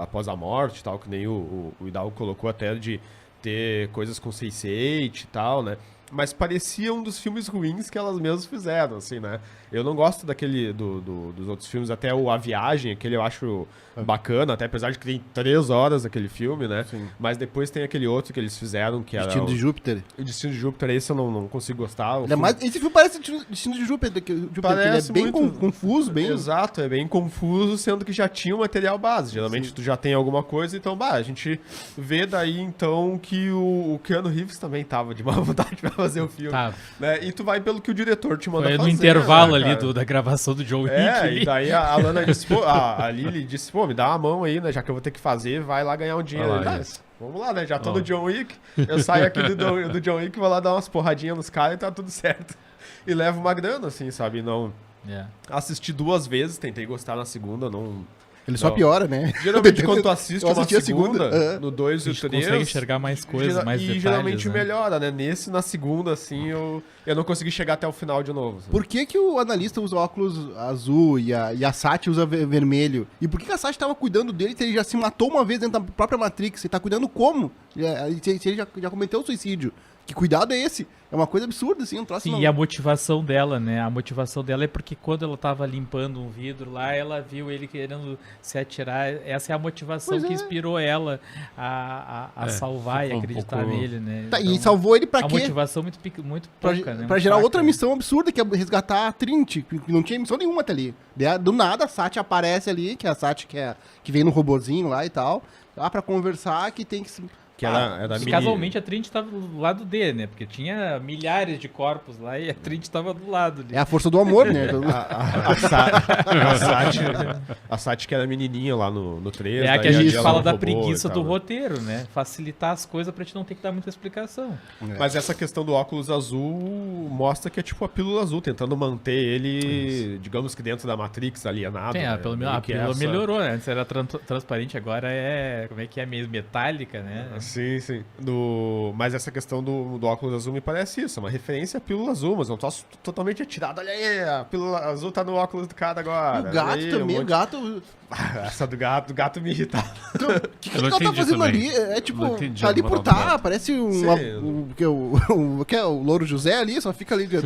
após a morte e tal, que nem o Hidalgo colocou até de ter coisas com Sense8 e tal, né, mas parecia um dos filmes ruins que elas mesmas fizeram, assim, né? Eu não gosto daquele dos outros filmes, até A Viagem, aquele eu acho bacana, até apesar de que tem 3 horas aquele filme, né? Sim. Mas depois tem aquele outro que eles fizeram, que era Destino de Júpiter. O Destino de Júpiter, esse eu não consigo gostar. Esse filme parece Destino de Júpiter, que ele é bem confuso, bem... Exato, é bem confuso, sendo que já tinha o material base. Geralmente tu já tem alguma coisa, então, a gente vê daí, então, que o Keanu Reeves também tava de má vontade pra fazer o filme. Né? E tu vai pelo que o diretor te manda fazer. No intervalo, né, ali da gravação do John Wick. E daí a Lana disse, a Lily disse, me dá uma mão aí, né, já que eu vou ter que fazer, vai lá ganhar um dinheiro. Vamos lá, né, já tô no John Wick, eu saio aqui do John Wick, vou lá dar umas porradinhas nos caras e tá tudo certo. E levo uma grana, assim, sabe, não... Assisti 2 vezes, tentei gostar na segunda, não... Ele só Não. piora, né? Geralmente quando tu assiste Eu uma assisti a segunda, segunda. no 2 e A o gente 3... consegue enxergar mais coisas, mais detalhes, geralmente né? melhora, né? Nesse, na segunda, assim, eu não consegui chegar até o final de novo. Assim. Por que, que o analista usa óculos azul e a Sati usa vermelho? E por que a Sati tava cuidando dele se ele já se matou uma vez dentro da própria Matrix? Ele tá cuidando como? Se ele já cometeu suicídio. Que cuidado é esse? É uma coisa absurda, assim, um troço Sim, não... e a motivação dela, né? A motivação dela é porque quando ela tava limpando um vidro lá, ela viu ele querendo se atirar. Essa é a motivação Pois que é. inspirou ela a salvar e ficou um acreditar pouco- nele, né? Tá, Então, e salvou ele pra a quê? motivação muito Pra, pouca, né? pra Muito gerar fraca, outra né? missão absurda, que é resgatar a Trinity, que não tinha missão nenhuma até ali. Do nada a Sati aparece ali, que é a Sati que vem no robozinho lá e tal, lá pra conversar, que tem que se... Que era E mini... casualmente a Trinity tava do lado dele, né? Porque tinha milhares de corpos lá e a Trinity tava do lado ali. É a força do amor, né? A Sati que era menininha lá no 3. É a que daí a gente ela fala da roubou e preguiça tal, do né? roteiro, né? Facilitar as coisas pra gente não ter que dar muita explicação. Mas essa questão do óculos azul mostra que é tipo a pílula azul, tentando manter ele, digamos que dentro da Matrix alienado. Tem, né? pelo menos Meio a que pílula essa- melhorou, né? Antes era transparente, agora é. Como é que é mesmo? Metálica, né? Sim, sim. Mas essa questão do óculos azul me parece isso, é uma referência à pílula azul, mas não tô totalmente atirado. Olha aí, a pílula azul tá no óculos do cara agora. E o gato Olha aí, também, um o monte- gato... Essa do gato me irrita. O que Eu não ela tá entendi fazendo também. ali? É tipo, Não entendi tá ali a por moral do tá, gato. parece Sim. que é o Louro José ali, só fica ali de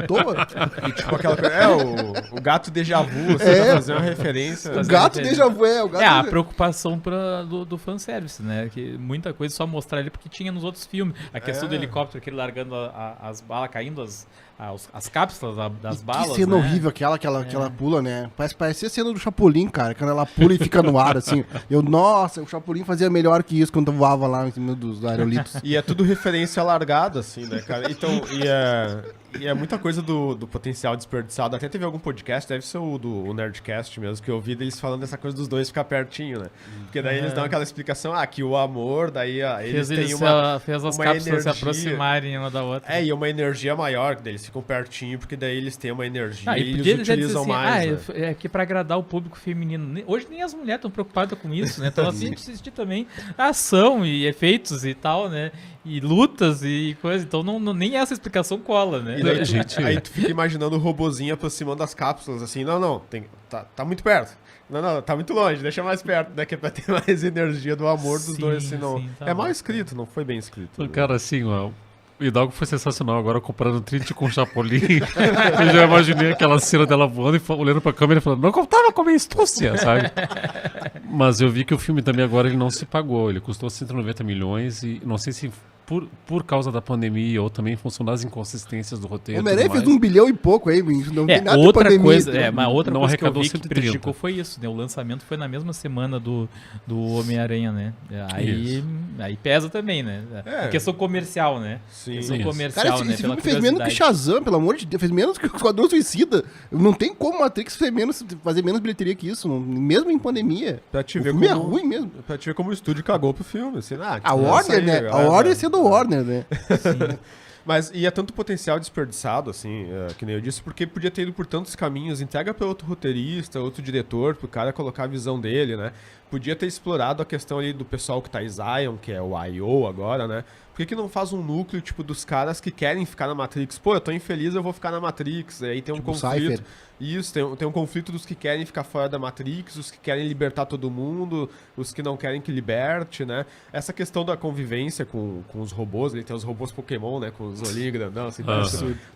toa. E tipo aquela coisa. O gato déjà vu, você É. tá fazendo uma referência. O gato déjà vu, o gato... É, a preocupação do fanservice, né? Que muita coisa só mostrar ele porque tinha nos outros filmes. A questão do helicóptero, aquele largando as balas, caindo as cápsulas das balas. Que cena né? horrível que ela pula, né? Parecia a cena do Chapolin, cara, quando ela pula e fica no ar, assim. Nossa, o Chapolin fazia melhor que isso quando voava lá em cima dos aerolitos. E é tudo referência largada, assim, né, cara? Então, e é muita coisa do potencial desperdiçado. Até teve algum podcast, deve ser o Nerdcast mesmo, que eu ouvi deles falando dessa coisa dos dois ficar pertinho, né? Porque daí eles dão aquela explicação, que o amor, daí eles têm fez as uma cápsulas se energia. aproximarem uma da outra. E uma energia maior, que daí eles ficam pertinho, porque daí eles têm uma energia e podia eles dizer utilizam assim, mais. né? é que pra agradar o público feminino. Hoje nem as mulheres estão preocupadas com isso, né? Então assim, a gente assistir também ação e efeitos e tal, né? E lutas e coisa. Então nem essa explicação cola, né? E daí, aí tu fica imaginando o robozinho aproximando das cápsulas, assim, tá muito perto. Não, tá muito longe, deixa mais perto, né? Que é pra ter mais energia do amor dos Sim, dois, senão... sim, tá é mal bom. escrito, não foi bem escrito. né? Cara, assim, ó, o Hidalgo foi sensacional. Agora, comparando Trinity com o Chapolin, eu já imaginei aquela cena dela voando e olhando pra câmera e falando, não contava com a minha astúcia, sabe? Mas eu vi que o filme também agora ele não se pagou. Ele custou 190 milhões e não sei se por causa da pandemia ou também em função das inconsistências do roteiro. O Homem-Aranha e tudo fez mais. 1 bilhão e pouco aí, não tem nada de outra pandemia. coisa, isso, né? mas outra Não coisa que eu arrecadou vi que 130. prejudicou foi isso, né? O lançamento foi na mesma semana do Homem-Aranha, né? Aí pesa também, né? É. A questão comercial, né? Sim. Questão Isso. comercial, Cara, esse né? Pela filme fez menos que curiosidade. Shazam, pelo amor de Deus. Fez menos que o Esquadrão Suicida. Não tem como Matrix fazer menos bilheteria que isso, mesmo em pandemia. Pra te O ver filme é como- ruim mesmo. Pra te ver como o estúdio cagou pro filme, assim, A Warner, né? A Warner sendo Warner, né? Mas e é tanto potencial desperdiçado, assim, que nem eu disse, porque podia ter ido por tantos caminhos, entrega pra outro roteirista, outro diretor, pro cara colocar a visão dele, né? Podia ter explorado a questão ali do pessoal que tá em Zion, que é o I.O. agora, né? Por que não faz um núcleo, tipo, dos caras que querem ficar na Matrix? Pô, eu tô infeliz, eu vou ficar na Matrix. Aí tem um Tipo conflito. Cypher. Isso, tem um conflito dos que querem ficar fora da Matrix, os que querem libertar todo mundo, os que não querem que liberte, né? Essa questão da convivência com os robôs, ele tem os robôs Pokémon, né? Com os olhinhos grandão, assim,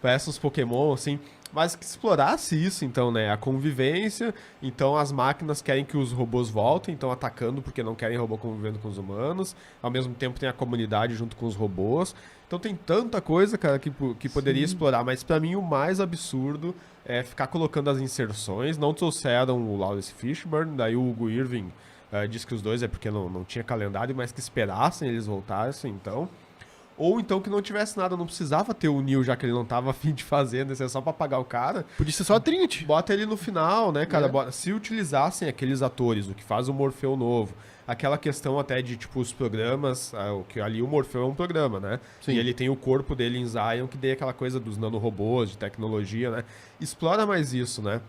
parece uns Pokémon, assim. Mas que explorasse isso, então, né? A convivência, então as máquinas querem que os robôs voltem, então atacando porque não querem robô convivendo com os humanos. Ao mesmo tempo tem a comunidade junto com os robôs. Então tem tanta coisa, cara, que poderia explorar. Mas pra mim o mais absurdo é ficar colocando as inserções. Não trouxeram o Lawrence Fishburne, daí o Hugo Irving disse que os dois é porque não tinha calendário, mas que esperassem eles voltassem, então... Ou então que não tivesse nada, não precisava ter o Neo, já que ele não tava afim de fazer, né? É só pra pagar o cara. Podia ser só a Trinity. Bota ele no final, né, cara? Se utilizassem aqueles atores, o que faz o Morfeu novo, aquela questão até de, tipo, os programas, que ali o Morfeu é um programa, né? Sim. E ele tem o corpo dele em Zion, que daí aquela coisa dos nanorobôs, de tecnologia, né? Explora mais isso, né?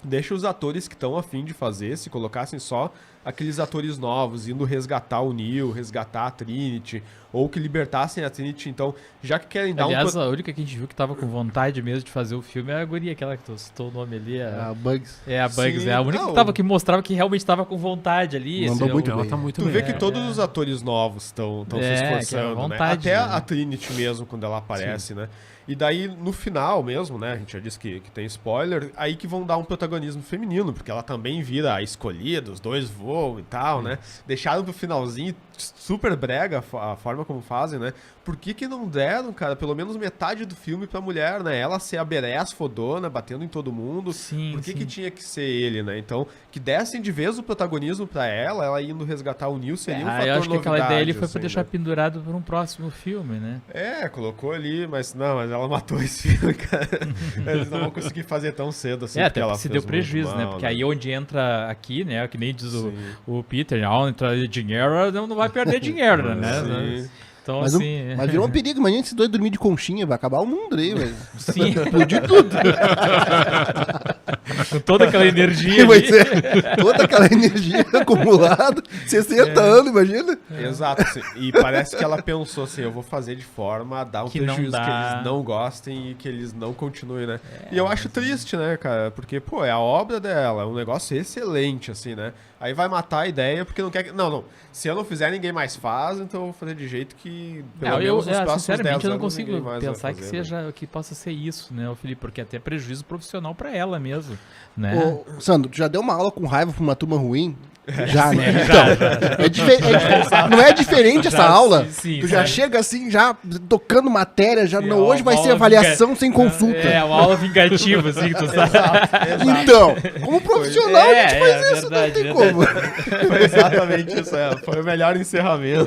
deixa os atores que estão a fim de fazer, se colocassem só aqueles atores novos, indo resgatar o Neo, resgatar a Trinity, ou que libertassem a Trinity. Então, já que querem dar Aliás, a única que a gente viu que tava com vontade mesmo de fazer o filme é a guria, aquela que tu citou o nome ali. A Bugs. É, a Bugs. Sim, É a única que mostrava que realmente tava com vontade ali. Mandou muito Ela bem. tá muito Tu bem. vê que todos os atores novos estão se que é esforçando, vontade, né? Até né? a Trinity mesmo, quando ela aparece, né? E daí, no final mesmo, né? A gente já disse que tem spoiler, aí que vão dar um protagonismo feminino, porque ela também vira a escolhida, os dois voam e tal, né? Deixaram pro finalzinho, super brega a forma como fazem, né? Por que não deram, cara, pelo menos metade do filme pra mulher, né? Ela ser a badass fodona, batendo em todo mundo. Sim, Por que sim. tinha que ser ele, né? Então, que dessem de vez o protagonismo pra ela indo resgatar o Neo seria um fator eu acho que aquela ideia ali foi pra assim, deixar né? pendurado pra um próximo filme, né? Colocou ali, mas ela matou esse filme, cara. Eles não vão conseguir fazer tão cedo assim. porque Até ela porque se fez deu muito prejuízo, né? mal, Porque aí onde entra aqui, né? Que nem diz Sim. o Peter, onde entra dinheiro, não vai perder dinheiro, né? Sim. Então, Mas, assim... mas virou um perigo. Imagina esses dois dormir de conchinha, vai acabar o mundo aí, velho. Sim, Explodir tudo. com toda aquela energia Vai ali. ser toda aquela energia acumulada. 60 anos, imagina. Exato, assim. E parece que ela pensou assim, eu vou fazer de forma a dar um Que não prejuízo que dá. eles não gostem e que eles não continuem, né? E eu acho triste, né, cara? Porque, pô, é a obra dela, é um negócio excelente, assim, né? Aí vai matar a ideia porque não quer que... Não. Se eu não fizer, ninguém mais faz, então eu vou fazer de jeito que, pelo menos nos próximos 10 sinceramente, eu não anos, ninguém consigo mais vai pensar fazer, né? que possa ser isso, né, o Felipe? Porque até prejuízo profissional pra ela mesmo, né? Ô, Sandro, tu já deu uma aula com raiva pra uma turma ruim? Já, né? Então, não é diferente essa Já, aula? sim, Tu já sabe? chega assim, já tocando matéria, já Sim, não, ó, hoje vai uma ser aula avaliação sem consulta. É, uma aula vingativa, assim, que tu sabe. Então, como profissional, a gente faz isso, verdade, não tem verdade. como. Foi exatamente isso, foi o melhor encerramento.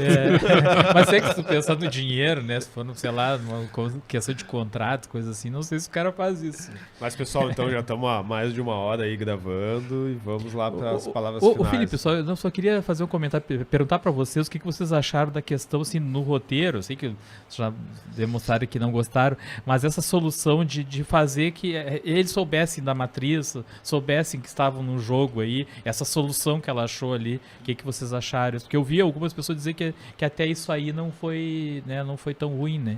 Mas é que se tu pensar no dinheiro, né? Se for, sei lá, uma questão de contrato, coisa assim, não sei se o cara faz isso. Mas, pessoal, então já estamos há mais de uma hora aí gravando e vamos lá para as palavras finais. Ô, Felipe, eu só queria fazer um comentário, perguntar pra vocês o que vocês acharam da questão, assim, no roteiro. Eu sei que já demonstraram que não gostaram, mas essa solução de fazer que eles soubessem da matriz, soubessem que estavam no jogo aí, essa solução que ela achou ali, o que vocês acharam? Porque eu vi algumas pessoas dizer que até isso aí não foi, né, não foi tão ruim, né?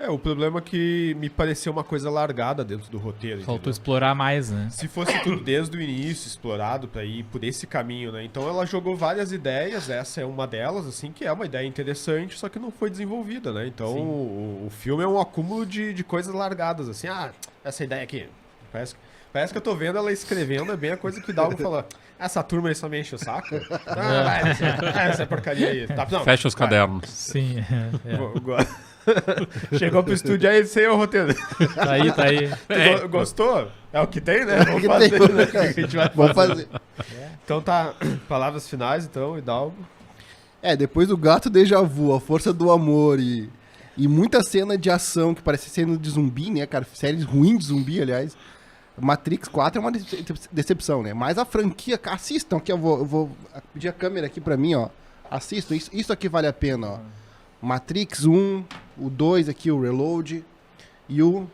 O problema é que me pareceu uma coisa largada dentro do roteiro. Faltou entendeu? explorar mais, né? Se fosse tudo desde o início explorado para ir por esse caminho, né? Então ela jogou várias ideias, essa é uma delas, assim, que é uma ideia interessante, só que não foi desenvolvida, né? Então o filme é um acúmulo de coisas largadas, assim, essa ideia aqui, parece que eu tô vendo ela escrevendo, é bem a coisa que o Dalgo falou. Essa turma aí só me enche o saco. Essa porcaria aí. Tá, não, Fecha os cadernos. Sim, Chegou pro estúdio aí sem o roteiro. Tá aí. Gostou? É o que tem, né? Vamos que fazer, tem. né? O que a gente vai Vamos fazer. Então tá, palavras finais então, Hidalgo. Depois do Gato Déjà Vu, A Força do Amor e muita cena de ação que parece cena de zumbi, né, cara? Séries ruins de zumbi, aliás. Matrix 4 é uma decepção, né? Mas a franquia, assistam aqui, eu vou pedir a câmera aqui pra mim, ó. Assistam, isso aqui vale a pena, ó. Matrix 1, o 2 aqui, o Reload e o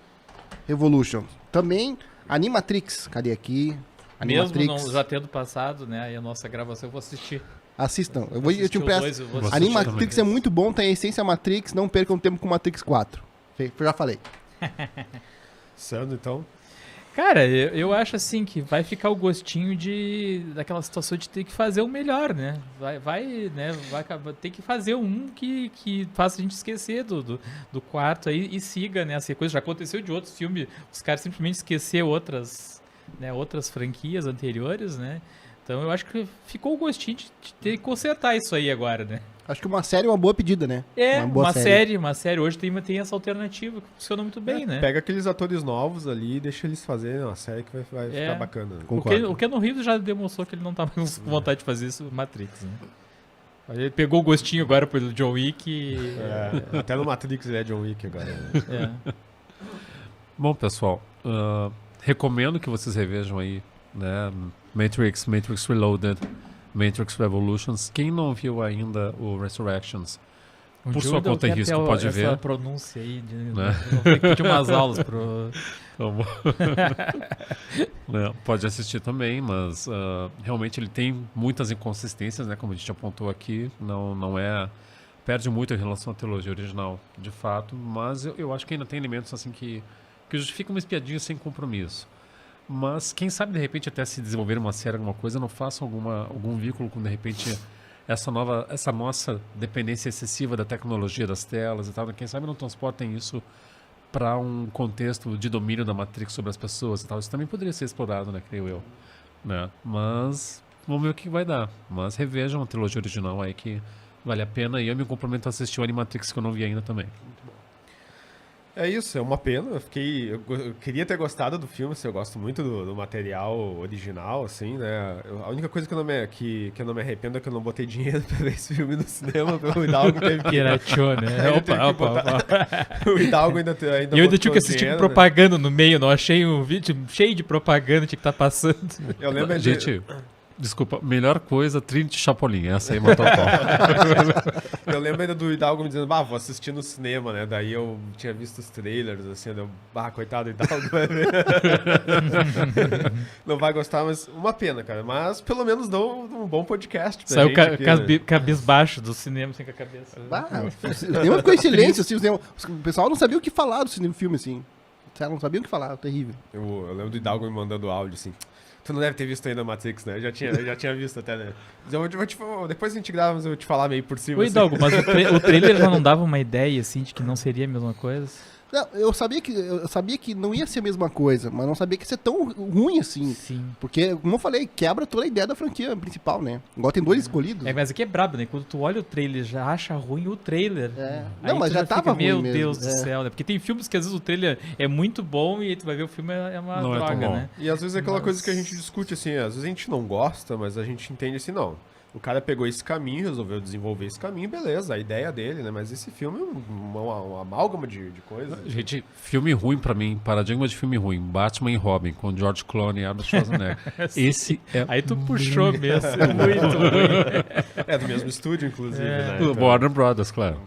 Revolution. Também, Animatrix, cadê aqui? Mesmo não já tendo passado, né, aí a nossa gravação, eu vou assistir. Assistam. Eu Assistir te os empresto. dois, eu vou assistir Animatrix é também. muito bom, tem a essência Matrix, não percam tempo com Matrix 4. Já falei. Sandro, então. Cara, eu acho assim que vai ficar o gostinho daquela situação de ter que fazer o melhor, né? Vai ter que fazer um que faça a gente esquecer do quarto aí e siga, né? Essa coisa já aconteceu de outros filmes, os caras simplesmente esquecer outras franquias anteriores, né? Então eu acho que ficou o gostinho de ter que consertar isso aí agora, né? Acho que uma série é uma boa pedida, né? É, boa uma série. Hoje tem essa alternativa que funciona muito bem, né? Pega aqueles atores novos ali e deixa eles fazerem uma série que vai ficar bacana. Né? Concordo. O Keanu Reeves já demonstrou que ele não tá mais com vontade de fazer isso no Matrix, né? Ele pegou o gostinho agora pelo John Wick e... Até no Matrix ele é John Wick agora. Né? Bom, pessoal, recomendo que vocês revejam aí, né? Matrix Reloaded, Matrix Revolutions. Quem não viu ainda o Resurrections, Um por dia sua eu conta e quero ter risco, pode essa ver. pronúncia aí. Né? Vou ter que pedir umas aulas pro... Vamos. Né, pode assistir também, mas realmente ele tem muitas inconsistências, né? Como a gente apontou aqui, não é... Perde muito em relação à trilogia original, de fato, mas eu acho que ainda tem elementos assim que justificam uma espiadinha sem compromisso. Mas quem sabe, de repente, até se desenvolver uma série, alguma coisa, não façam algum vínculo com, de repente, essa nossa dependência excessiva da tecnologia, das telas e tal. Quem sabe não transportem isso para um contexto de domínio da Matrix sobre as pessoas e tal. Isso também poderia ser explorado, né, creio eu. Né? Mas vamos ver o que vai dar. Mas revejam a trilogia original aí que vale a pena. E eu me comprometo a assistir o Animatrix que eu não vi ainda também. É isso, é uma pena. Eu queria ter gostado do filme, assim, eu gosto muito do material original, assim, né? A única coisa que eu não me arrependo é que eu não botei dinheiro pra ver esse filme no cinema, pelo Hidalgo teve que... Pirateou, né? O Hidalgo ainda E eu ainda tive que assistir dinheiro, propaganda no meio, não achei um vídeo cheio de propaganda, tinha que estar passando. Eu lembro Gente, desculpa, melhor coisa, Trinity Chapolin, essa aí matou o pau. Eu lembro ainda do Hidalgo me dizendo, vou assistir no cinema, né? Daí eu tinha visto os trailers, assim, coitado do Hidalgo, vai ver. Não vai gostar, mas uma pena, cara. Mas pelo menos dão um bom podcast pra Saiu gente aqui, né? cabisbaixo do cinema, sem com a cabeça. O cinema ficou em silêncio, assim, o pessoal não sabia o que falar do filme, assim. Não sabia o que falar, terrível. Eu lembro do Hidalgo me mandando áudio, assim... Tu não deve ter visto ainda Matrix, né? Eu já tinha visto até, né? Mas depois a gente grava, mas eu vou te falar meio por cima. Ô, Hidalgo, assim. mas o trailer já não dava uma ideia, assim, de que não seria a mesma coisa? Não, eu sabia que não ia ser a mesma coisa, mas não sabia que ia ser tão ruim assim. Sim. Porque, como eu falei, quebra toda a ideia da franquia principal, né? Igual tem 2 escolhidos. Mas aqui é brabo, né? Quando tu olha o trailer, já acha ruim o trailer. É. Aí Não, mas tu já tava ruim Meu mesmo. Deus do É. céu, né? Porque tem filmes que às vezes o trailer é muito bom e aí tu vai ver o filme é uma Não é tão droga, bom. né? E às vezes é aquela Mas- coisa que a gente discute, assim, às vezes a gente não gosta, mas a gente entende assim, não. O cara pegou esse caminho, resolveu desenvolver esse caminho, beleza, a ideia dele, né? Mas esse filme é uma amálgama de coisas. Gente, filme ruim pra mim, paradigma de filme ruim, Batman e Robin, com George Clooney e Arnold Schwarzenegger. Esse é Aí tu puxou mesmo, é muito ruim. É do mesmo estúdio, inclusive, né? o Então- Warner Brothers, claro.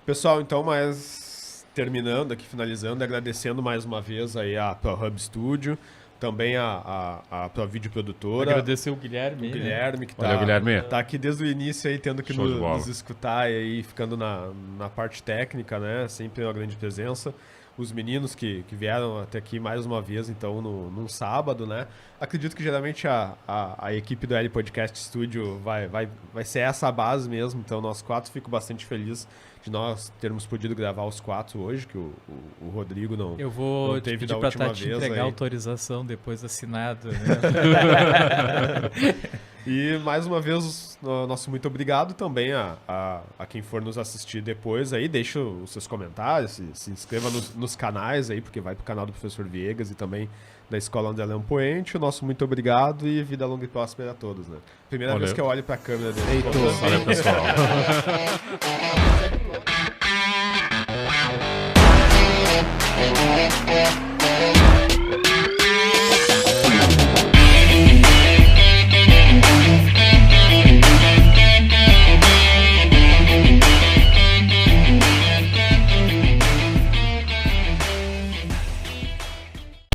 Pessoal, então, mas terminando aqui, finalizando, agradecendo mais uma vez aí a ProHub Studio, também a ProVídeo Produtora, Agradecer o Guilherme. o né? Guilherme, que Valeu, Guilherme. tá aqui desde o início aí, tendo que Show de bola. nos escutar e aí, ficando na parte técnica, né? Sempre uma grande presença. Os meninos que vieram até aqui mais uma vez, então, num sábado, né? Acredito que geralmente a equipe do L Podcast Studio vai ser essa a base mesmo, então nós 4 fico bastante feliz de nós termos podido gravar os 4 hoje, que o Rodrigo não... Eu vou Não te teve pedir da pra última te vez entregar aí. a autorização depois assinado. Né? E mais uma vez, nosso muito obrigado também a quem for nos assistir depois aí. Deixa os seus comentários, se inscreva nos canais aí, porque vai pro canal do Professor Viegas e também da Escola André Leão Poente. O nosso muito obrigado e vida longa e próspera a todos, né? Primeira Valeu. vez que eu olho pra câmera dele. Heitor. Valeu, pessoal. Yeah.